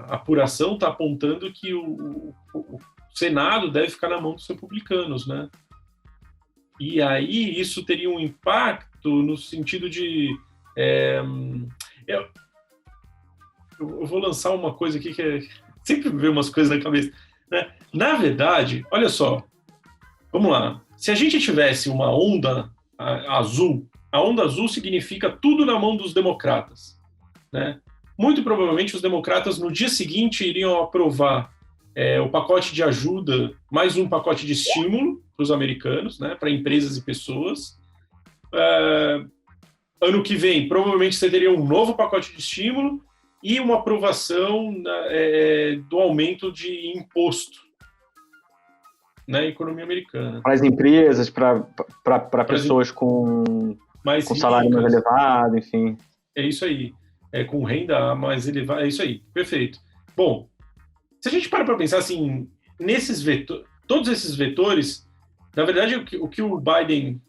apuração está apontando que o Senado deve ficar na mão dos republicanos, né? E aí isso teria um impacto no sentido de... Eu vou lançar uma coisa aqui que sempre me vem umas coisas na cabeça. Né? Na verdade, olha só, vamos lá. Se a gente tivesse uma onda azul, a onda azul significa tudo na mão dos democratas. Né? Muito provavelmente os democratas no dia seguinte iriam aprovar o pacote de ajuda, mais um pacote de estímulo para os americanos, né, para empresas e pessoas. Ano que vem, provavelmente você teria um novo pacote de estímulo e uma aprovação do aumento de imposto na economia americana. Para as empresas, para pessoas com salário mais elevado, enfim. É isso aí. Com renda mais elevada, é isso aí. Perfeito. Bom, se a gente para pensar assim, todos esses vetores, na verdade, o que o Biden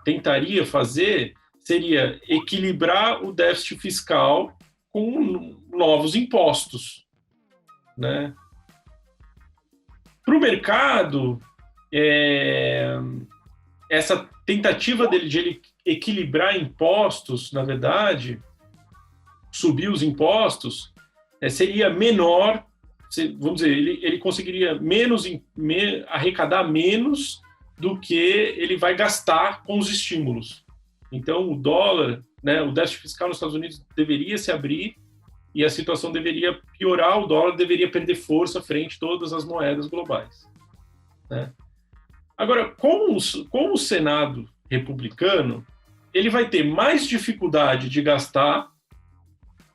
tentaria fazer seria equilibrar o déficit fiscal com novos impostos, né? Para o mercado, essa tentativa dele de ele equilibrar impostos, na verdade, subir os impostos, seria menor, vamos dizer, ele conseguiria arrecadar menos do que ele vai gastar com os estímulos. Então, o dólar, né, o déficit fiscal nos Estados Unidos deveria se abrir e a situação deveria piorar, o dólar deveria perder força frente a todas as moedas globais, né? Agora, com o Senado republicano, ele vai ter mais dificuldade de gastar,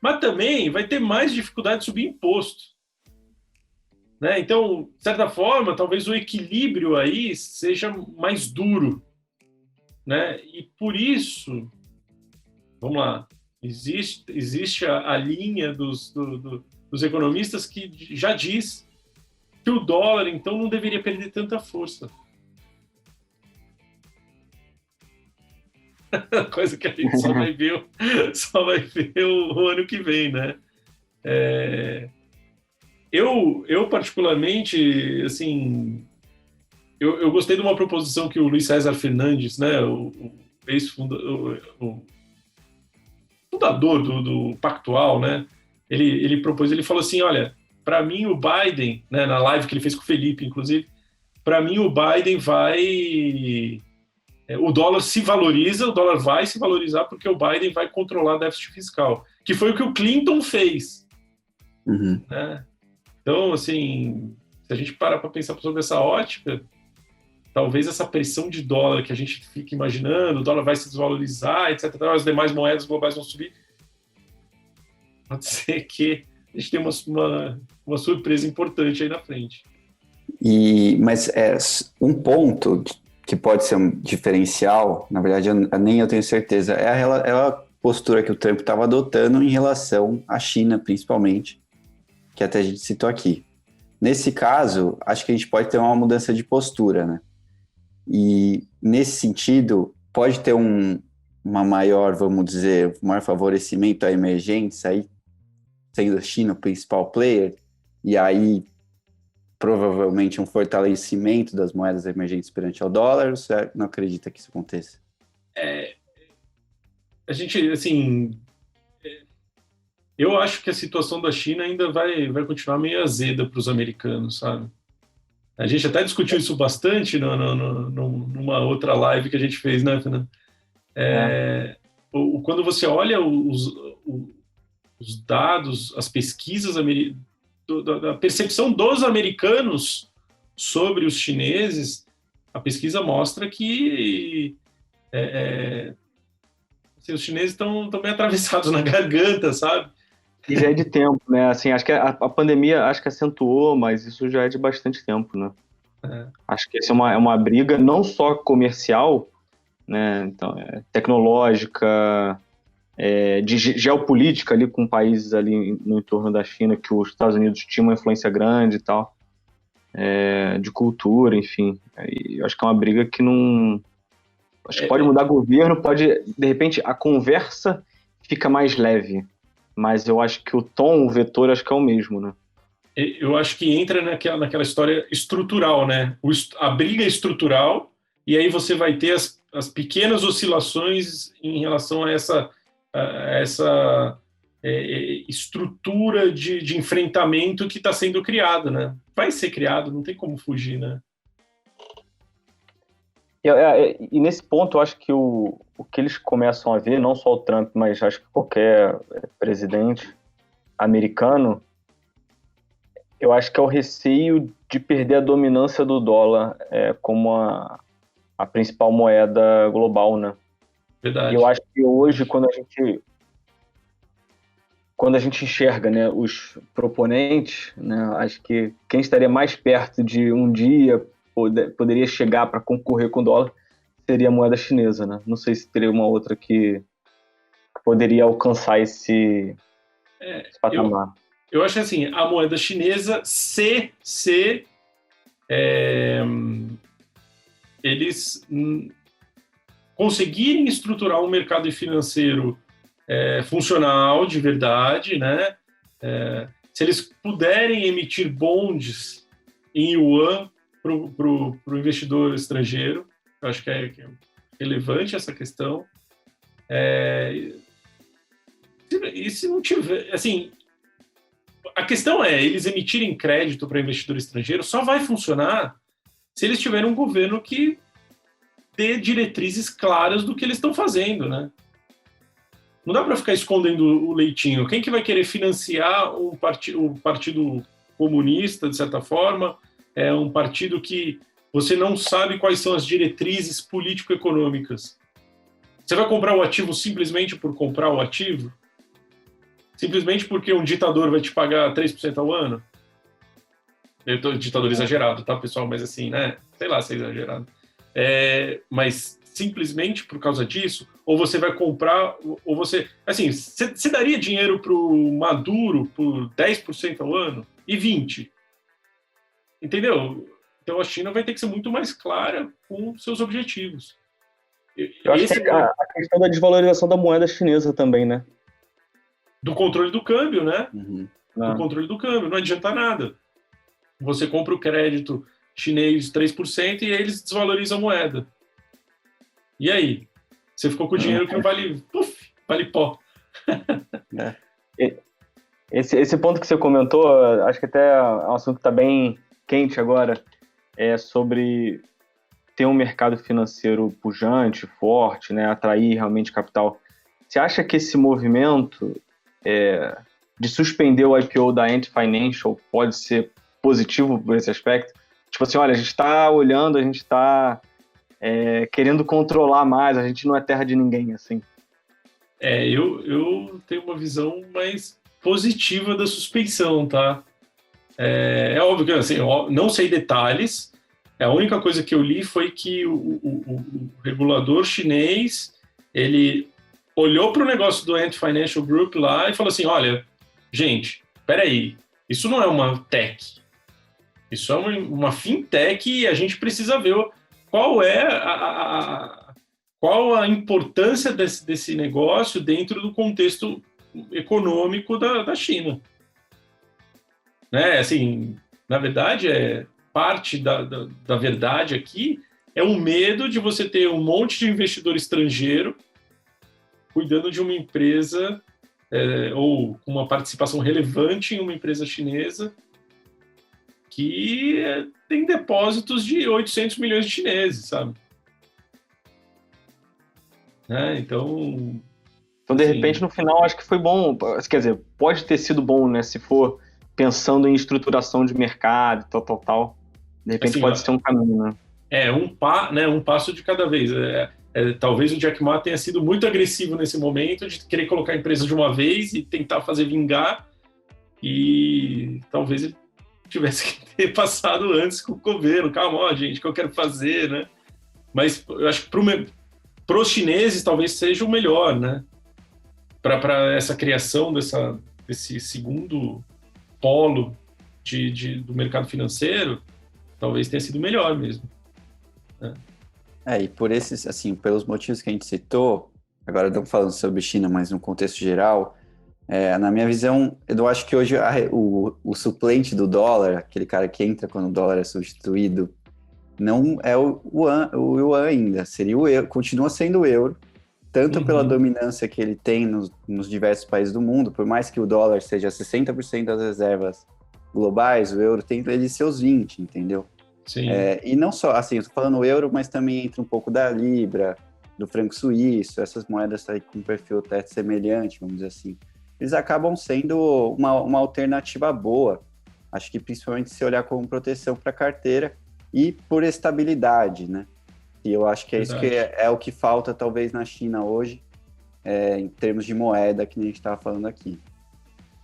mas também vai ter mais dificuldade de subir imposto, né? Então, de certa forma, talvez o equilíbrio aí seja mais duro, né? E por isso, vamos lá, existe a linha dos economistas que já diz que o dólar, então, não deveria perder tanta força. Coisa que a gente só vai ver o ano que vem, né? Eu particularmente, assim, eu gostei de uma proposição que o Luiz César Fernandes, né, o fundador do Pactual, né, ele propôs, ele falou assim, olha, para mim o Biden, né, na live que ele fez com o Felipe, inclusive, para mim o Biden o dólar se valoriza, o dólar vai se valorizar porque o Biden vai controlar o déficit fiscal, que foi o que o Clinton fez. Uhum. Né? Então, assim, se a gente parar para pensar sobre essa ótica, talvez essa pressão de dólar que a gente fica imaginando, o dólar vai se desvalorizar, etc., as demais moedas globais vão subir, pode ser que a gente tenha uma surpresa importante aí na frente. Mas um ponto que pode ser um diferencial, na verdade nem eu tenho certeza, é a postura que o Trump estava adotando em relação à China, principalmente, que até a gente citou aqui. Nesse caso, acho que a gente pode ter uma mudança de postura, né? E nesse sentido, pode ter uma maior, vamos dizer, um maior favorecimento à emergência, aí, sendo a China o principal player, e aí provavelmente um fortalecimento das moedas emergentes perante ao dólar, ou você não acredita que isso aconteça? A gente, assim, eu acho que a situação da China ainda vai continuar meio azeda para os americanos, sabe? A gente até discutiu isso bastante numa outra live que a gente fez, né, Fernando? Quando você olha os dados, as pesquisas da percepção dos americanos sobre os chineses, a pesquisa mostra que assim, os chineses estão bem atravessados na garganta, sabe? E já é de tempo, né? Assim, acho que a pandemia acho que acentuou, mas isso já é de bastante tempo, né? Acho que essa é uma briga não só comercial, né? Então, tecnológica, de geopolítica ali com países ali no entorno da China, que os Estados Unidos tinham uma influência grande e tal, de cultura, enfim. Eu acho que é uma briga que não... Acho que pode mudar governo, pode... De repente, a conversa fica mais leve, mas eu acho que o tom, o vetor, acho que é o mesmo, né? Eu acho que entra naquela história estrutural, né? A briga estrutural, e aí você vai ter as pequenas oscilações em relação a essa estrutura de enfrentamento que está sendo criado, né? Vai ser criado, não tem como fugir, né? E nesse ponto, eu acho que o que eles começam a ver, não só o Trump, mas acho que qualquer presidente americano, eu acho que é o receio de perder a dominância do dólar como a principal moeda global, né? Verdade. E eu acho que hoje, quando a gente enxerga, né, os proponentes, né, acho que quem estaria mais perto de um dia poderia chegar para concorrer com o dólar seria a moeda chinesa, né? Não sei se teria uma outra que poderia alcançar esse patamar. Eu acho que assim, a moeda chinesa, eles conseguirem estruturar um mercado financeiro funcional de verdade, né? Se eles puderem emitir bonds em yuan para o investidor estrangeiro, eu acho que é relevante essa questão. E se não tiver, assim, a questão eles emitirem crédito para investidor estrangeiro só vai funcionar se eles tiverem um governo que dê diretrizes claras do que eles estão fazendo, né? não dá para ficar escondendo o leitinho. Quem que vai querer financiar o Partido Comunista, de certa forma? É um partido que você não sabe quais são as diretrizes político-econômicas. Você vai comprar o ativo simplesmente por comprar o ativo? Simplesmente porque um ditador vai te pagar 3% ao ano? Eu tô ditador exagerado, tá, pessoal? Mas assim, né? Sei lá se é exagerado. Mas simplesmente por causa disso, ou você vai comprar, ou você... Assim, você daria dinheiro pro Maduro por 10% ao ano? E 20%? Entendeu? Então a China vai ter que ser muito mais clara com seus objetivos. Eu acho que a questão da desvalorização da moeda chinesa também, né? Do controle do câmbio, né? Uhum. Do controle do câmbio. Não adianta nada. Você compra o crédito chinês 3% e eles desvalorizam a moeda. E aí? Você ficou com o dinheiro que não vale... Puf, vale pó. Esse ponto que você comentou, acho que até é um assunto que está bem quente agora, é sobre ter um mercado financeiro pujante, forte, né, atrair realmente capital. Você acha que esse movimento de suspender o IPO da Ant Financial pode ser positivo por esse aspecto? Tipo assim, olha, a gente está olhando, a gente está querendo controlar mais, a gente não é terra de ninguém, assim. Eu tenho uma visão mais positiva da suspensão, tá? É óbvio que, assim, eu não sei detalhes. A única coisa que eu li foi que o regulador chinês, ele olhou para o negócio do Ant Financial Group lá e falou assim, olha, gente, peraí, isso não é uma tech, isso é uma fintech e a gente precisa ver qual é qual a importância desse negócio dentro do contexto econômico da China. Né? Assim, na verdade, parte da verdade aqui é o medo de você ter um monte de investidor estrangeiro cuidando de uma empresa ou com uma participação relevante em uma empresa chinesa que tem depósitos de 800 milhões de chineses, sabe? Então, de repente, no final, acho que foi bom. Quer dizer, pode ter sido bom, né? Se for pensando em estruturação de mercado, tal. De repente, assim, pode ser um caminho, né? Um passo de cada vez. Talvez o Jack Ma tenha sido muito agressivo nesse momento de querer colocar a empresa de uma vez e tentar fazer vingar, e talvez ele tivesse que ter passado antes com o governo. Calma, gente, o que eu quero fazer, né? Mas eu acho que para os chineses talvez seja o melhor, né? Para essa criação desse segundo polo do mercado financeiro, talvez tenha sido melhor mesmo. Né? E por esses, assim, pelos motivos que a gente citou, agora estamos falando sobre China, mas no contexto geral, na minha visão, eu acho que hoje o suplente do dólar, aquele cara que entra quando o dólar é substituído, não é o yuan ainda, seria o euro, continua sendo o euro, tanto pela dominância que ele tem nos diversos países do mundo, por mais que o dólar seja 60% das reservas globais, o euro tem ele seus 20%, entendeu? Sim. E não só, assim, eu estou falando euro, mas também entra um pouco da libra, do franco suíço, essas moedas aí com perfil até semelhante, vamos dizer assim. Eles acabam sendo uma alternativa boa, acho que principalmente se olhar como proteção para a carteira e por estabilidade, né? E eu acho que é Verdade. Isso que é o que falta, talvez, na China hoje, em termos de moeda, que a gente estava falando aqui.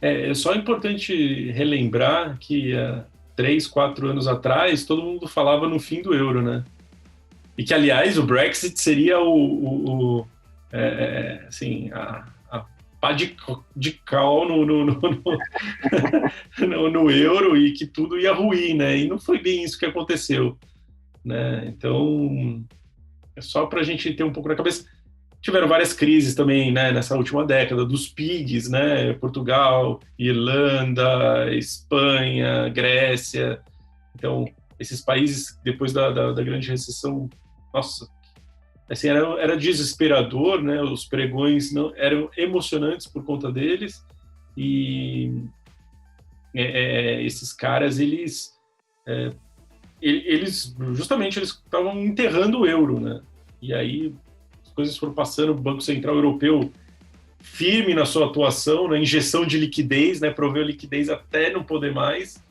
É só importante relembrar que 3, 4 anos atrás, todo mundo falava no fim do euro, né? E que, aliás, o Brexit seria assim, a pá de cal no euro e que tudo ia ruir, né? E não foi bem isso que aconteceu. Né? Então, é só para a gente ter um pouco na cabeça. Tiveram várias crises também, né, nessa última década, dos PIGs, né, Portugal, Irlanda, Espanha, Grécia. Então, esses países, depois da grande recessão, nossa, assim, era desesperador, né, os pregões eram emocionantes por conta deles, e esses caras, eles justamente estavam enterrando o euro, né? E aí as coisas foram passando, o Banco Central Europeu firme na sua atuação, na injeção de liquidez, né, proveu liquidez até não poder mais,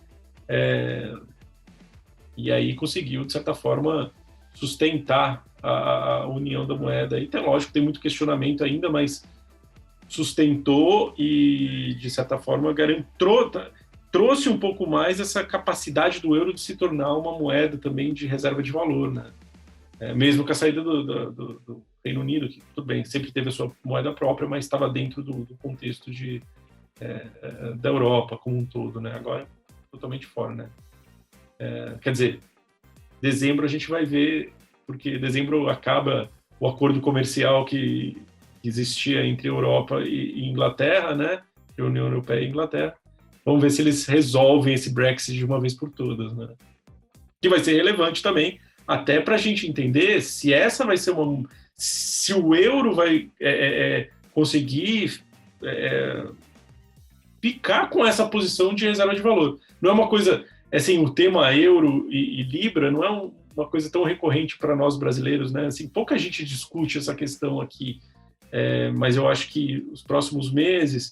e aí conseguiu, de certa forma, sustentar a união da moeda. E lógico, tem muito questionamento ainda, mas sustentou e, de certa forma, trouxe um pouco mais essa capacidade do euro de se tornar uma moeda também de reserva de valor, né? Mesmo com a saída do Reino Unido, que tudo bem, sempre teve a sua moeda própria, mas estava dentro do contexto da Europa como um todo, né? Agora, totalmente fora, né? Quer dizer, dezembro a gente vai ver, porque dezembro acaba o acordo comercial que existia entre Europa e Inglaterra, né? Entre a União Europeia e Inglaterra. Vamos ver se eles resolvem esse Brexit de uma vez por todas, né? Que vai ser relevante também, até para a gente entender se essa vai ser se o euro vai conseguir ficar com essa posição de reserva de valor. Não é uma coisa, assim, o tema euro e libra não é uma coisa tão recorrente para nós brasileiros, né? Assim, pouca gente discute essa questão aqui, mas eu acho que os próximos meses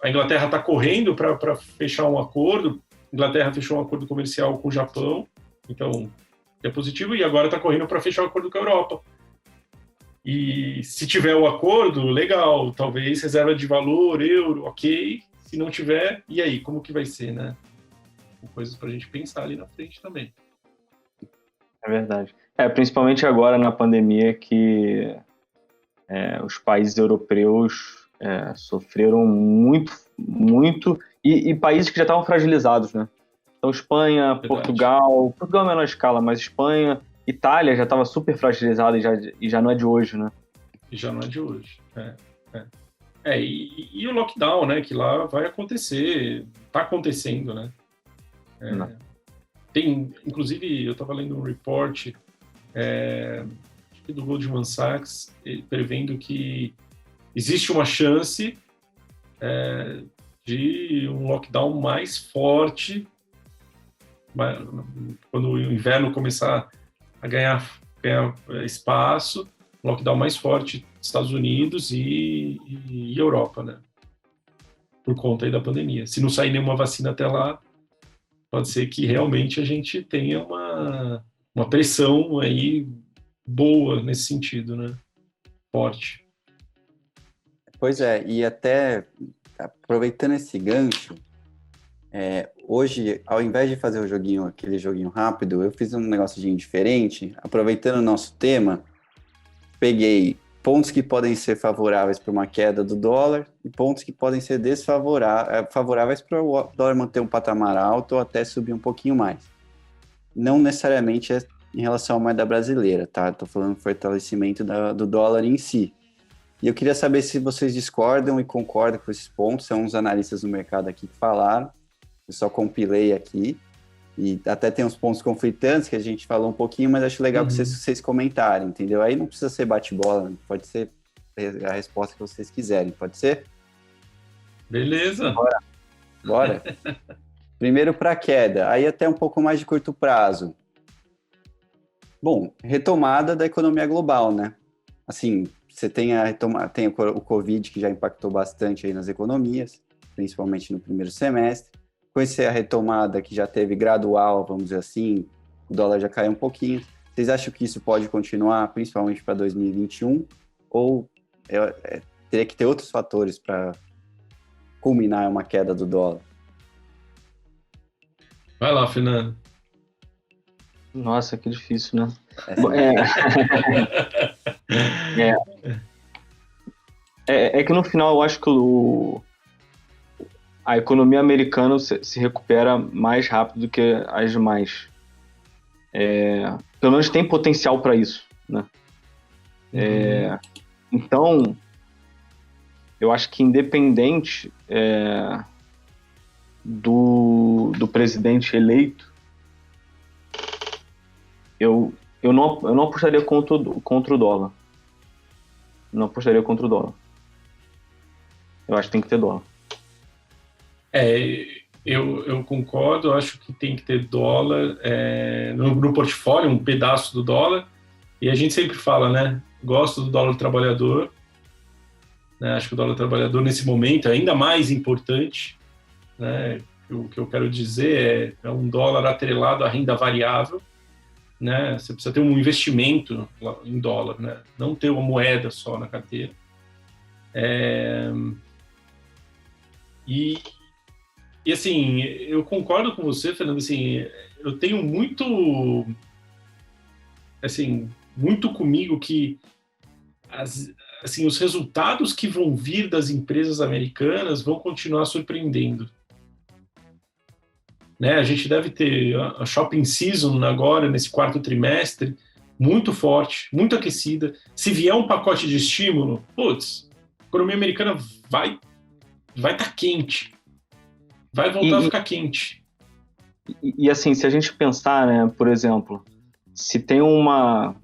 a Inglaterra está correndo para fechar um acordo. A Inglaterra fechou um acordo comercial com o Japão, então é positivo, e agora está correndo para fechar um acordo com a Europa. E se tiver o acordo, legal, talvez reserva de valor, euro, ok. Se não tiver, e aí, como que vai ser, né? Coisas para a gente pensar ali na frente também. É verdade. Principalmente agora na pandemia que os países europeus sofreram muito, muito, e países que já estavam fragilizados, né? Então, Espanha, verdade. Portugal em menor escala, mas Espanha, Itália já estava super fragilizada e já não é de hoje, né? E já não é de hoje, e o lockdown, né, que lá vai acontecer, está acontecendo, né? Tem, inclusive, eu estava lendo um report do Goldman Sachs prevendo que existe uma chance de um lockdown mais forte quando o inverno começar a ganhar espaço, um lockdown mais forte nos Estados Unidos e Europa, né? Por conta aí da pandemia. Se não sair nenhuma vacina até lá, pode ser que realmente a gente tenha uma pressão aí boa nesse sentido, né? Forte. Pois é, e até aproveitando esse gancho, hoje, ao invés de fazer aquele joguinho rápido, eu fiz um negócio diferente. Aproveitando o nosso tema, peguei pontos que podem ser favoráveis para uma queda do dólar e pontos que podem ser favoráveis para o dólar manter um patamar alto ou até subir um pouquinho mais. Não necessariamente em relação à moeda brasileira, tá? Estou falando do fortalecimento do dólar em si. E eu queria saber se vocês discordam e concordam com esses pontos. São uns analistas do mercado aqui que falaram. Eu só compilei aqui. E até tem uns pontos conflitantes que a gente falou um pouquinho, mas acho legal que vocês comentarem, entendeu? Aí não precisa ser bate-bola, pode ser a resposta que vocês quiserem, pode ser? Beleza. Bora. Primeiro para a queda, aí até um pouco mais de curto prazo. Bom, retomada da economia global, né? Assim, você tem o Covid, que já impactou bastante aí nas economias, principalmente no primeiro semestre. Conhecer a retomada que já teve gradual, vamos dizer assim, o dólar já caiu um pouquinho. Vocês acham que isso pode continuar, principalmente para 2021? Ou teria que ter outros fatores para culminar uma queda do dólar? Vai lá, Fernando. Nossa, que difícil, né? Que no final eu acho que a economia americana se recupera mais rápido do que as demais. Pelo menos tem potencial para isso, né? Então, eu acho que independente do presidente eleito, eu não apostaria contra o dólar. Não apostaria contra o dólar. Eu acho que tem que ter dólar. Eu concordo, acho que tem que ter dólar no portfólio, um pedaço do dólar, e a gente sempre fala, né, gosto do dólar trabalhador, né? Acho que o dólar trabalhador, nesse momento, é ainda mais importante, né? O que eu quero dizer é um dólar atrelado à renda variável, né? Você precisa ter um investimento em dólar, né? Não ter uma moeda só na carteira. E, e assim, eu concordo com você, Fernando, assim, eu tenho muito comigo que assim, os resultados que vão vir das empresas americanas vão continuar surpreendendo. Né? A gente deve ter a shopping season agora, nesse quarto trimestre, muito forte, muito aquecida. Se vier um pacote de estímulo, putz, a economia americana vai estar quente, vai voltar a ficar quente. E assim, se a gente pensar, né, por exemplo, se tem uma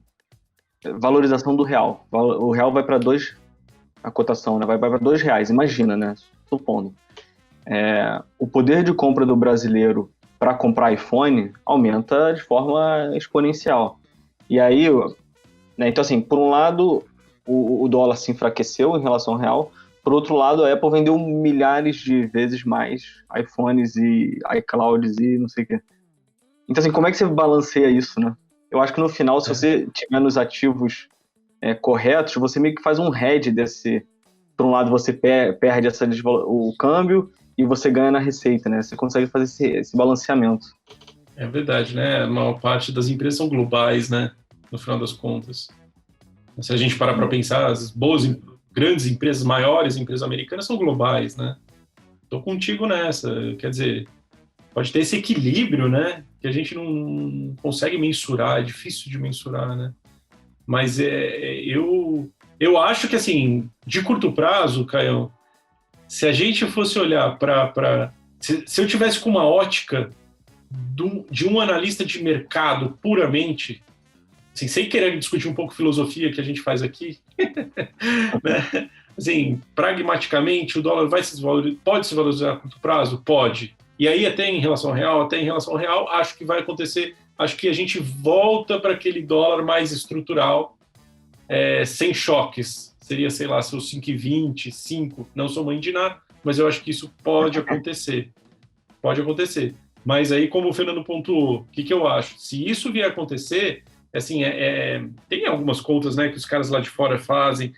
valorização do real, o real vai para 2, a cotação, né, vai para R$ 2, imagina, né, supondo. O poder de compra do brasileiro para comprar iPhone aumenta de forma exponencial. E aí, né, então assim, por um lado, o dólar se enfraqueceu em relação ao real, por outro lado, a Apple vendeu milhares de vezes mais iPhones e iClouds e não sei o quê. Então assim, como é que você balanceia isso, né? Eu acho que no final, se você tiver nos ativos corretos, você meio que faz um hedge desse. Por um lado, você perde o câmbio e você ganha na receita, né? Você consegue fazer esse balanceamento. É verdade, né? A maior parte das empresas são globais, né? No final das contas. Se a gente parar para pensar, as grandes empresas, maiores empresas americanas são globais, né? Tô contigo nessa. Quer dizer, pode ter esse equilíbrio, né? Que a gente não consegue mensurar, é difícil de mensurar, né? Mas eu acho que, assim, de curto prazo, Caio, se a gente fosse olhar para... Se eu tivesse com uma ótica de um analista de mercado puramente, assim, sem querer discutir um pouco filosofia que a gente faz aqui, né? Assim, pragmaticamente, o dólar pode se valorizar a curto prazo? Pode. E aí, até em relação ao real, acho que vai acontecer. Acho que a gente volta para aquele dólar mais estrutural, sem choques. Seria, sei lá, seus 5,20, 5. Não sou mãe de nada, mas eu acho que isso pode acontecer. Pode acontecer. Mas aí, como o Fernando pontuou, o que eu acho? Se isso vier a acontecer, assim, tem algumas contas, né, que os caras lá de fora fazem.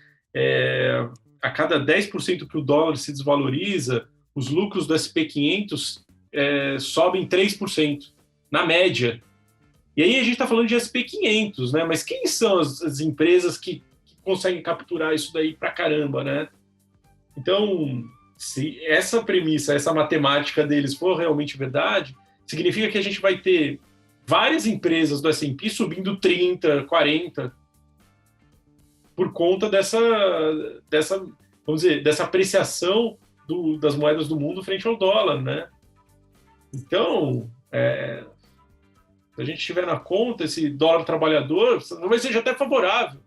A cada 10% que o dólar se desvaloriza, os lucros do SP500 sobem 3%, na média. E aí a gente está falando de SP500, né? Mas quem são as empresas que conseguem capturar isso daí pra caramba, né? Então, se essa premissa, essa matemática deles for realmente verdade, significa que a gente vai ter várias empresas do S&P subindo 30, 40 por conta dessa vamos dizer, dessa apreciação das moedas do mundo frente ao dólar, né? Então, se a gente tiver na conta esse dólar trabalhador, talvez seja até favorável.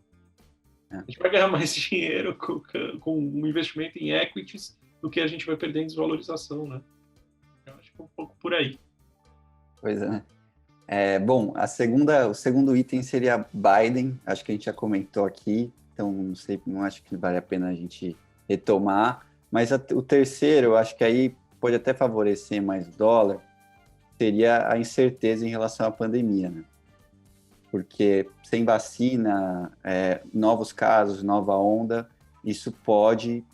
A gente vai ganhar mais dinheiro com um investimento em equities do que a gente vai perder em desvalorização, né? Eu acho que é um pouco por aí. Pois é. Bom, o segundo item seria Biden, acho que a gente já comentou aqui, então não acho que vale a pena a gente retomar, mas o terceiro, eu acho que aí pode até favorecer mais o dólar, seria a incerteza em relação à pandemia, né? Porque sem vacina, novos casos, nova onda, isso pode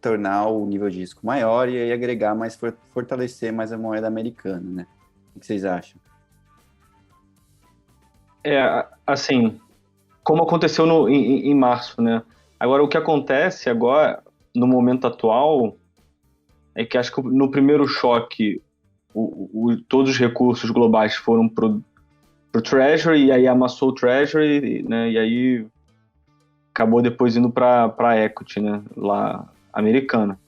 tornar o nível de risco maior e aí agregar mais, fortalecer mais a moeda americana, né? O que vocês acham? Assim, como aconteceu em março, né? Agora, o que acontece agora, no momento atual, é que acho que no primeiro choque, todos os recursos globais foram pro Treasury, e aí amassou o Treasury, né? E aí acabou depois indo para equity, né? Lá, americana.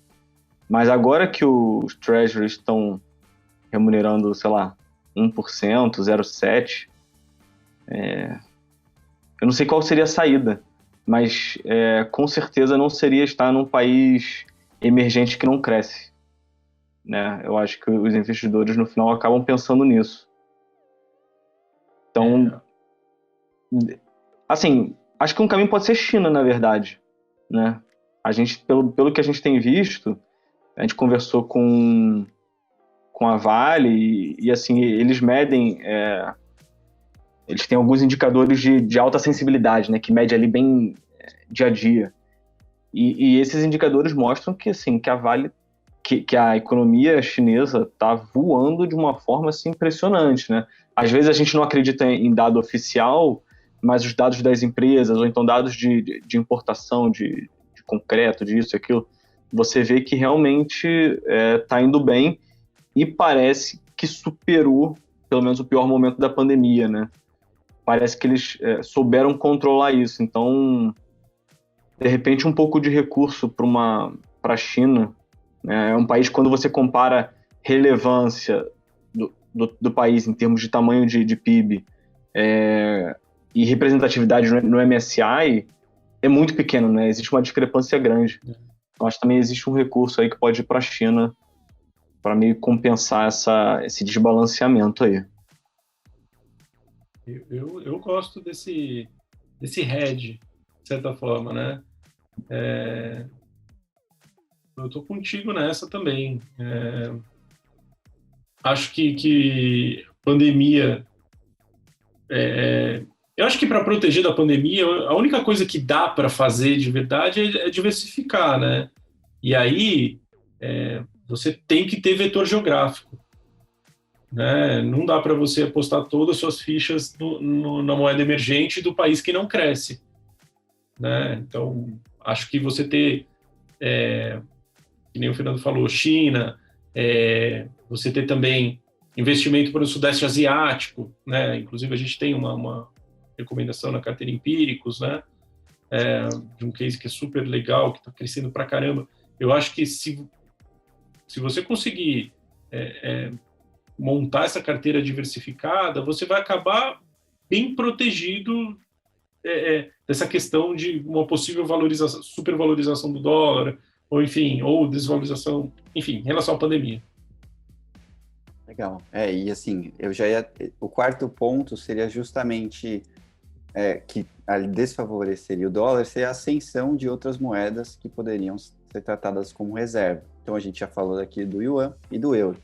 Mas agora que os Treasuries estão remunerando, sei lá, 1%, 0,7%, eu não sei qual seria a saída, mas com certeza não seria estar num país emergente que não cresce, né? Eu acho que os investidores no final acabam pensando nisso. Então, assim, acho que um caminho pode ser China, na verdade, né? A gente, pelo que a gente tem visto, a gente conversou com a Vale e assim, eles medem, eles têm alguns indicadores de alta sensibilidade, né, que mede ali bem dia a dia. E esses indicadores mostram que, assim, que a Vale, que a economia chinesa está voando de uma forma assim, impressionante, né? Às vezes a gente não acredita em dado oficial, mas os dados das empresas, ou então dados de importação de concreto, disso, aquilo, você vê que realmente está indo bem e parece que superou, pelo menos, o pior momento da pandemia, né? Parece que eles souberam controlar isso. Então, de repente, um pouco de recurso para a China, né? É um país, quando você compara relevância do país em termos de tamanho de PIB e representatividade no MSCI, é muito pequeno, né? Existe uma discrepância grande. Então, acho que também existe um recurso aí que pode ir para a China para meio compensar esse desbalanceamento aí. Eu gosto desse hedge, de certa forma, né? Eu tô contigo nessa também. Acho que pandemia... eu acho que para proteger da pandemia, a única coisa que dá para fazer de verdade é diversificar, né? E aí, você tem que ter vetor geográfico, né? Não dá para você apostar todas as suas fichas na moeda emergente do país que não cresce, né? Então, acho que você ter, que nem o Fernando falou, China, você ter também investimento para o Sudeste Asiático, né? Inclusive, a gente tem uma recomendação na carteira Empíricos, né? De um case que é super legal, que está crescendo pra caramba. Eu acho que se você conseguir montar essa carteira diversificada, você vai acabar bem protegido dessa questão de uma possível supervalorização do dólar, ou enfim, ou desvalorização, enfim, em relação à pandemia. Legal. E assim, o quarto ponto seria justamente que desfavoreceria o dólar, seria a ascensão de outras moedas que poderiam ser tratadas como reserva. Então, a gente já falou aqui do yuan e do euro.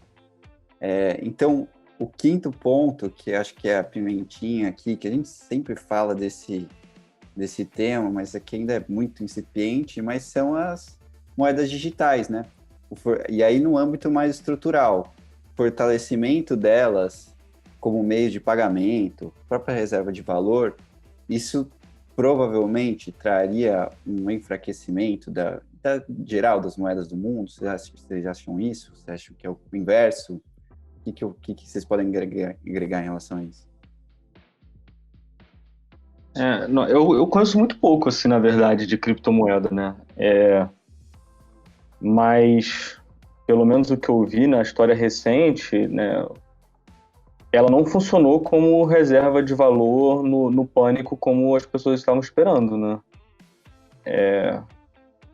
Então, o quinto ponto, que acho que é a pimentinha aqui, que a gente sempre fala desse tema, mas aqui ainda é muito incipiente, mas são as moedas digitais, né? E aí, no âmbito mais estrutural, fortalecimento delas como meio de pagamento, própria reserva de valor, isso provavelmente traria um enfraquecimento da geral das moedas do mundo. Vocês acham isso? Vocês acham que é o inverso? O que vocês podem agregar em relação a isso? Eu conheço muito pouco, assim, na verdade, de criptomoeda, né? Mas, pelo menos o que eu vi na história recente, né, ela não funcionou como reserva de valor no pânico como as pessoas estavam esperando, né?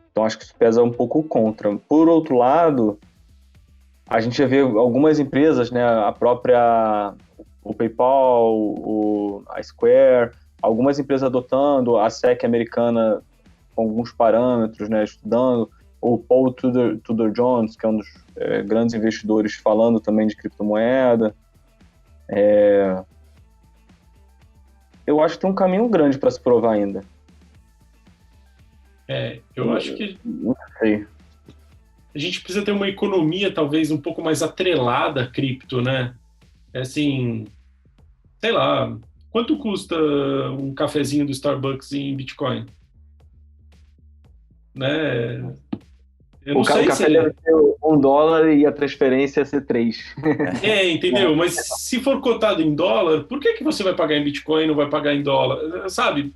Então, acho que isso pesa um pouco contra. Por outro lado, a gente já vê algumas empresas, né, o PayPal, a Square, algumas empresas adotando, a SEC americana com alguns parâmetros, né, estudando, o Paul Tudor Jones, que é um dos grandes investidores, falando também de criptomoeda. Eu acho que tem um caminho grande para se provar ainda. Eu acho que não sei. A gente precisa ter uma economia talvez um pouco mais atrelada a cripto, né? Assim, sei lá, quanto custa um cafezinho do Starbucks em Bitcoin? Né? Eu não sei o café deve ser $1 e a transferência ser 3. Entendeu? Mas se for cotado em dólar, por que você vai pagar em Bitcoin e não vai pagar em dólar? Sabe?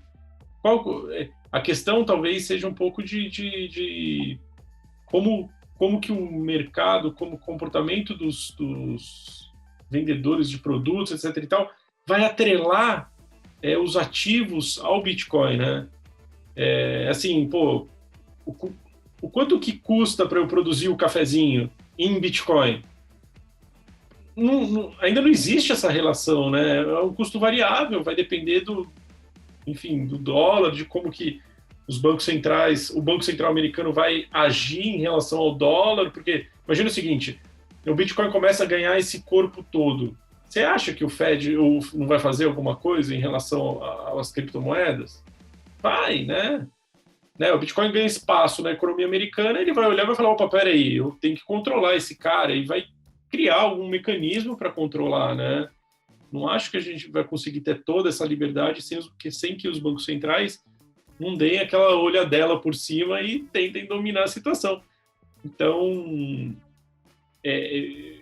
A questão talvez seja um pouco de como que o mercado, como o comportamento dos vendedores de produtos, etc. e tal, vai atrelar os ativos ao Bitcoin, né? O quanto que custa para eu produzir o cafezinho em Bitcoin? Ainda não existe essa relação, né? É um custo variável, vai depender do dólar, de como que os bancos centrais, o Banco Central americano vai agir em relação ao dólar, porque imagina o seguinte, o Bitcoin começa a ganhar esse corpo todo. Você acha que o Fed não vai fazer alguma coisa em relação às criptomoedas? Vai, né? O Bitcoin ganha espaço na economia americana, ele vai olhar e vai falar, opa, peraí, eu tenho que controlar esse cara, e vai criar algum mecanismo para controlar, né? Não acho que a gente vai conseguir ter toda essa liberdade sem que os bancos centrais não deem aquela olhadela por cima e tentem dominar a situação. Então,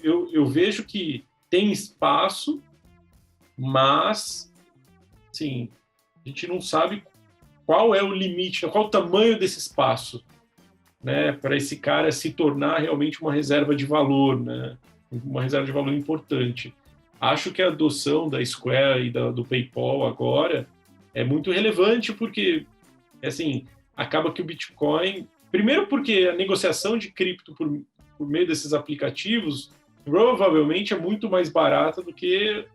eu vejo que tem espaço, mas, assim, a gente não sabe qual é o limite, qual o tamanho desse espaço, né, para esse cara se tornar realmente uma reserva de valor, né, uma reserva de valor importante. Acho que a adoção da Square e do PayPal agora é muito relevante porque, assim, acaba que o Bitcoin... Primeiro porque a negociação de cripto por meio desses aplicativos provavelmente é muito mais barata do que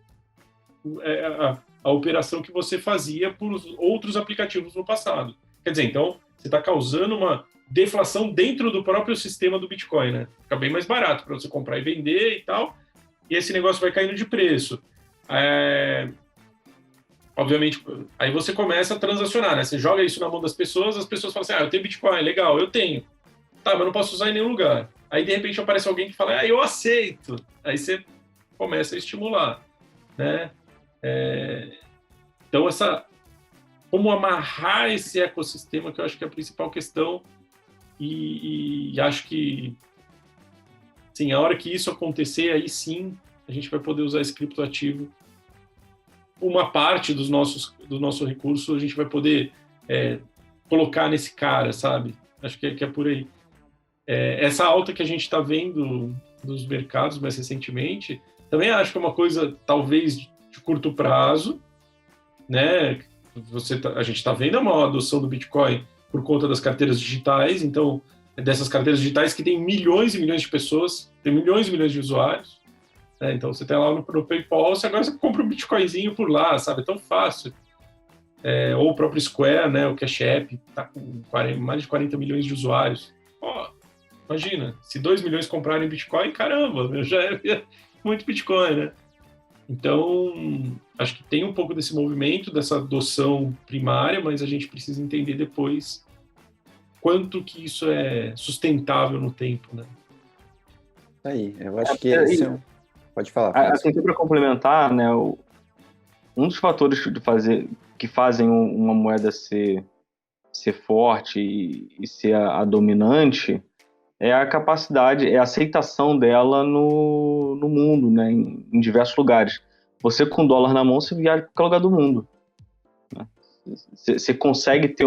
a operação que você fazia por outros aplicativos no passado. Quer dizer, então, você está causando uma deflação dentro do próprio sistema do Bitcoin, né? Fica bem mais barato para você comprar e vender e tal, e esse negócio vai caindo de preço. Obviamente, aí você começa a transacionar, né? Você joga isso na mão das pessoas, as pessoas falam assim, eu tenho Bitcoin, legal, eu tenho. Tá, mas não posso usar em nenhum lugar. Aí, de repente, aparece alguém que fala, eu aceito. Aí você começa a estimular, né? Então, como amarrar esse ecossistema, que eu acho que é a principal questão, e acho que, sim, a hora que isso acontecer, aí sim, a gente vai poder usar esse criptoativo. Uma parte do nosso recurso a gente vai poder colocar nesse cara, sabe? Acho que é por aí. Essa alta que a gente está vendo dos mercados mais recentemente, também acho que é uma coisa, talvez, de curto prazo, né? A gente está vendo a maior adoção do Bitcoin por conta das carteiras digitais, então, dessas carteiras digitais que tem milhões e milhões de pessoas, tem milhões e milhões de usuários, né? Então, você tem lá no PayPal, agora você compra um Bitcoinzinho por lá, sabe? É tão fácil. Ou o próprio Square, né? O Cash App, está com mais de 40 milhões de usuários. Imagina, se 2 milhões comprarem Bitcoin, caramba, já é muito Bitcoin, né? Então, acho que tem um pouco desse movimento, dessa adoção primária, mas a gente precisa entender depois quanto que isso é sustentável no tempo, né? Aí, eu acho que pode falar. Assim, para complementar, né, um dos fatores que fazem uma moeda ser forte e ser a dominante é a capacidade, é a aceitação dela no mundo, né, em diversos lugares. Você com dólar na mão, você viaja para qualquer lugar do mundo, né? Você consegue ter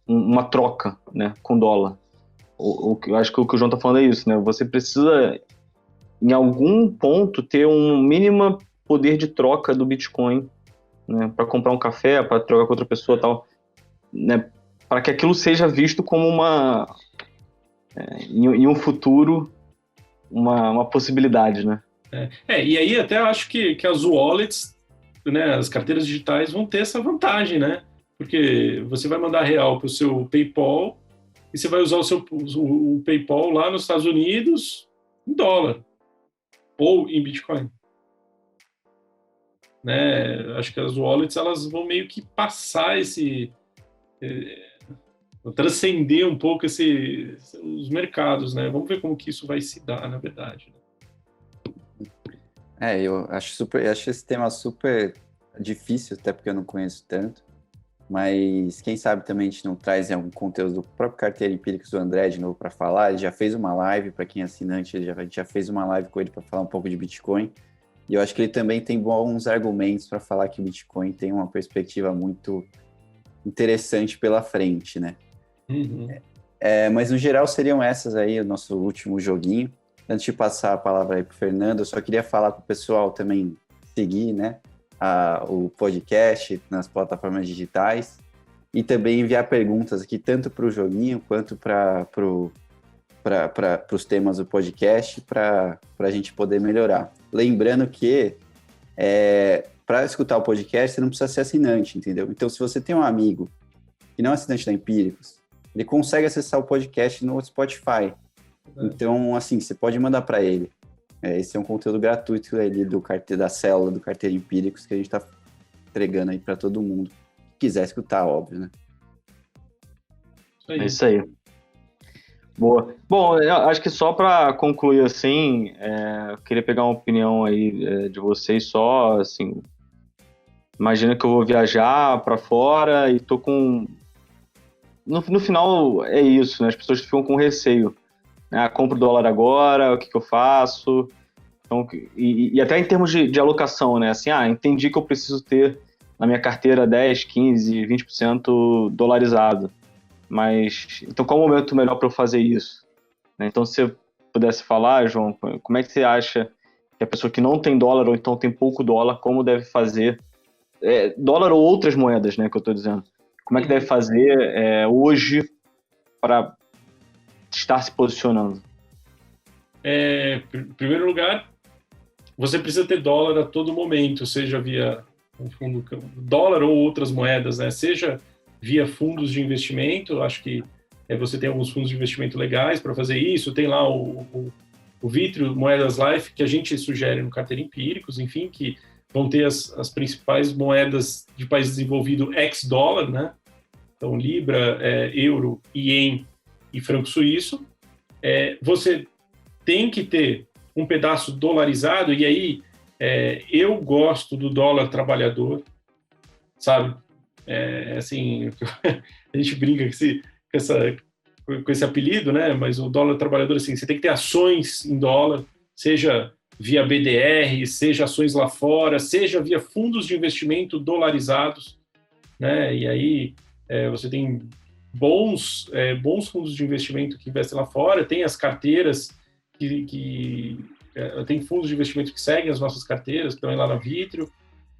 uma troca, né, com dólar. Eu acho que o que o João está falando é isso, né? Você precisa, em algum ponto, ter um mínimo poder de troca do Bitcoin, né, para comprar um café, para trocar com outra pessoa e tal, né, para que aquilo seja visto como em um futuro, uma possibilidade, né? E aí até acho que as wallets, né, as carteiras digitais vão ter essa vantagem, né? Porque você vai mandar real para o seu PayPal e você vai usar o PayPal lá nos Estados Unidos em dólar ou em Bitcoin. Né? Acho que as wallets elas vão meio que passar transcender um pouco os mercados, né? Vamos ver como que isso vai se dar, na verdade. Eu acho esse tema super difícil, até porque eu não conheço tanto, mas quem sabe também a gente não traz algum conteúdo do próprio Carteira Empíricos do André de novo para falar. Ele já fez uma live, para quem é assinante, a gente já fez uma live com ele para falar um pouco de Bitcoin, e eu acho que ele também tem bons argumentos para falar que o Bitcoin tem uma perspectiva muito interessante pela frente, né? Uhum. Mas no geral seriam essas aí, o nosso último joguinho. Antes de passar a palavra aí para o Fernando, eu só queria falar para o pessoal também seguir, né, o podcast nas plataformas digitais e também enviar perguntas aqui, tanto para o joguinho quanto para os temas do podcast, para a gente poder melhorar. Lembrando que para escutar o podcast, você não precisa ser assinante, entendeu? Então, se você tem um amigo que não é assinante da Empíricos, ele consegue acessar o podcast no Spotify. Então, assim, você pode mandar para ele. Esse é um conteúdo gratuito ali da célula do Carteira Empíricos que a gente está entregando aí para todo mundo que quiser escutar, óbvio, né? É isso aí. Boa. Bom, eu acho que só para concluir assim, eu queria pegar uma opinião aí de vocês só, assim, imagina que eu vou viajar para fora e tô com... No final é isso, né? As pessoas ficam com receio. Né? Compro dólar agora, o que eu faço? Então, e até em termos de alocação, né? Assim, entendi que eu preciso ter na minha carteira 10, 15, 20% dolarizado. Mas, então qual é o momento melhor para eu fazer isso? Né? Então, se você pudesse falar, João, como é que você acha que a pessoa que não tem dólar ou então tem pouco dólar, como deve fazer? Dólar ou outras moedas, né, que eu estou dizendo. Como é que deve fazer hoje para estar se posicionando? Em primeiro lugar, você precisa ter dólar a todo momento, seja via um fundo dólar ou outras moedas, né? Seja via fundos de investimento, acho que você tem alguns fundos de investimento legais para fazer isso, tem lá o Vitrio Moedas Life, que a gente sugere no Carteira Empíricos, enfim, que vão ter as principais moedas de país desenvolvido ex-dólar, né? Então, Libra, Euro, Ien e Franco Suíço. Você tem que ter um pedaço dolarizado, e aí eu gosto do dólar trabalhador, sabe? Assim, a gente brinca com esse apelido, né? Mas o dólar trabalhador, assim, você tem que ter ações em dólar, seja via BDR, seja ações lá fora, seja via fundos de investimento dolarizados, né? E aí você tem bons fundos de investimento que investem lá fora, tem as carteiras tem fundos de investimento que seguem as nossas carteiras, que estão lá na Vitrio.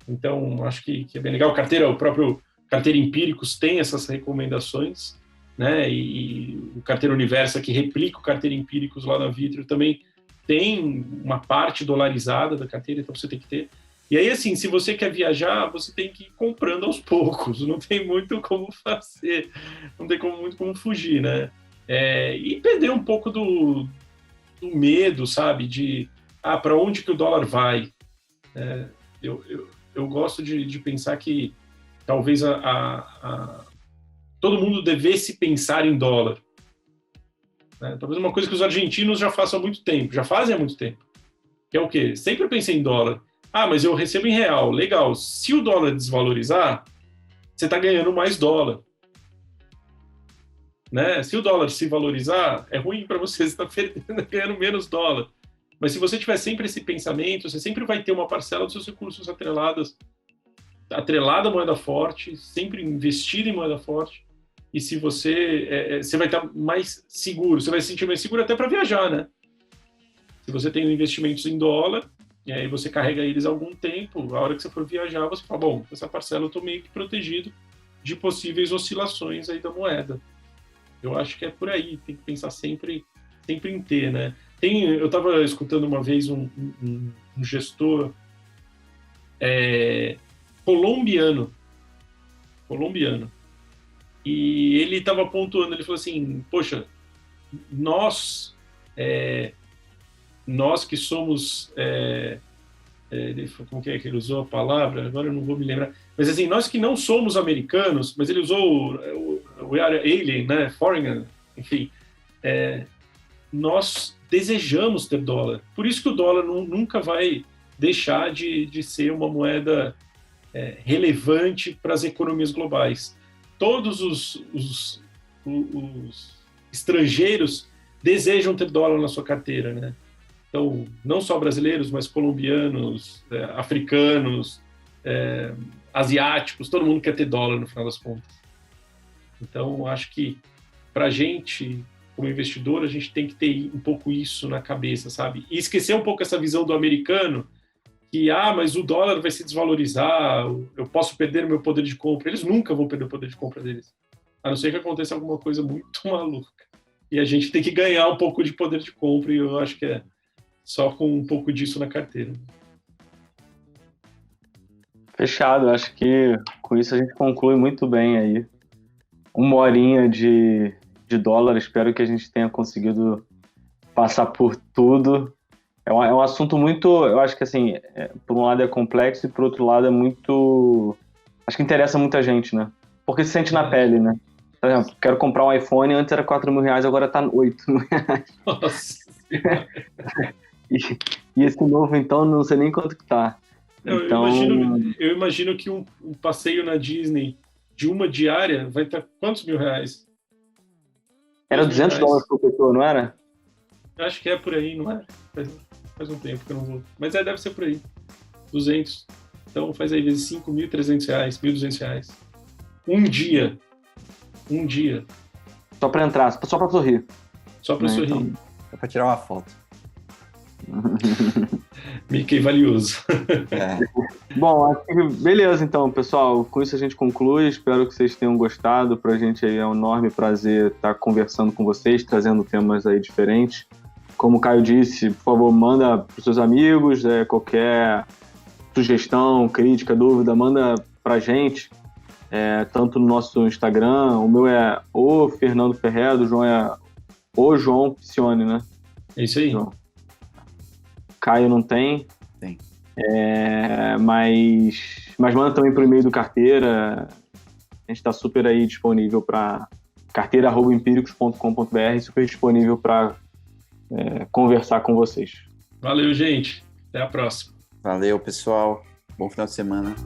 Então, acho que é bem legal. O próprio Carteira Empíricos tem essas recomendações, né? E o Carteira Universa, que replica o Carteira Empíricos lá na Vitrio, também tem uma parte dolarizada da carteira, então você tem que ter. E aí, assim, se você quer viajar, você tem que ir comprando aos poucos, não tem muito como fazer, não tem muito como fugir, né? E perder um pouco do medo, sabe? De, para onde que o dólar vai? Eu gosto de pensar que talvez todo mundo devesse pensar em dólar. Né? Talvez uma coisa que os argentinos já fazem há muito tempo, que é o quê? Sempre pensei em dólar. Mas eu recebo em real. Legal. Se o dólar desvalorizar, você está ganhando mais dólar. Né? Se o dólar se valorizar, é ruim para você está ganhando menos dólar. Mas se você tiver sempre esse pensamento, você sempre vai ter uma parcela dos seus recursos atrelada à moeda forte, sempre investido em moeda forte. E se você vai estar mais seguro, você vai se sentir mais seguro até para viajar, né? Se você tem investimentos em dólar, e aí você carrega eles há algum tempo, a hora que você for viajar, você fala, bom, essa parcela eu estou meio que protegido de possíveis oscilações aí da moeda. Eu acho que é por aí, tem que pensar sempre em ter, né? Eu estava escutando uma vez um gestor colombiano, e ele estava pontuando, ele falou assim, poxa, nós que somos, como que é que ele usou a palavra? Agora eu não vou me lembrar, mas assim, nós que não somos americanos, mas ele usou we are alien, né, foreigner, enfim, nós desejamos ter dólar. Por isso que o dólar nunca vai deixar de ser uma moeda relevante para as economias globais. Todos os estrangeiros desejam ter dólar na sua carteira, né? Então, não só brasileiros, mas colombianos, africanos, asiáticos, todo mundo quer ter dólar no final das contas. Então, acho que para a gente, como investidor, a gente tem que ter um pouco isso na cabeça, sabe? E esquecer um pouco essa visão do americano, que, mas o dólar vai se desvalorizar, eu posso perder o meu poder de compra. Eles nunca vão perder o poder de compra deles, a não ser que aconteça alguma coisa muito maluca. E a gente tem que ganhar um pouco de poder de compra, e eu acho que é só com um pouco disso na carteira. Fechado, acho que com isso a gente conclui muito bem aí. uma horinha de dólar. Espero que a gente tenha conseguido passar por tudo. É um assunto muito, eu acho que assim, por um lado é complexo e por outro lado é muito, acho que interessa muita gente, né? Porque se sente na pele, né? Por exemplo, quero comprar um iPhone, antes era R$4.000, agora tá R$8.000. Nossa. E esse novo, então, não sei nem quanto que tá. Então, eu imagino que um passeio na Disney de uma diária vai estar quantos R$1.000? Era $200 por pessoa, não era? Eu acho que é por aí, não é? Faz um tempo que eu não vou. Mas deve ser por aí. 200. Então faz aí vezes 5, R$1.300, R$1.200. Um dia. Só pra entrar, só pra sorrir. Só pra sorrir. Então, só pra tirar uma foto. Mickey valioso. Bom, acho que beleza então, pessoal. Com isso a gente conclui. Espero que vocês tenham gostado. Pra gente aí é um enorme prazer estar conversando com vocês, trazendo temas aí diferentes. Como o Caio disse, por favor, manda pros seus amigos, qualquer sugestão, crítica, dúvida, manda pra gente. Tanto no nosso Instagram, o meu é o Fernando Ferreira, do João é o João Picione, né? É isso aí. João. Caio não tem. Tem. Mas manda também pro e-mail do Carteira. A gente está super aí disponível para carteira@empíricos.com.br, super disponível para conversar com vocês. Valeu, gente. Até a próxima. Valeu, pessoal. Bom final de semana.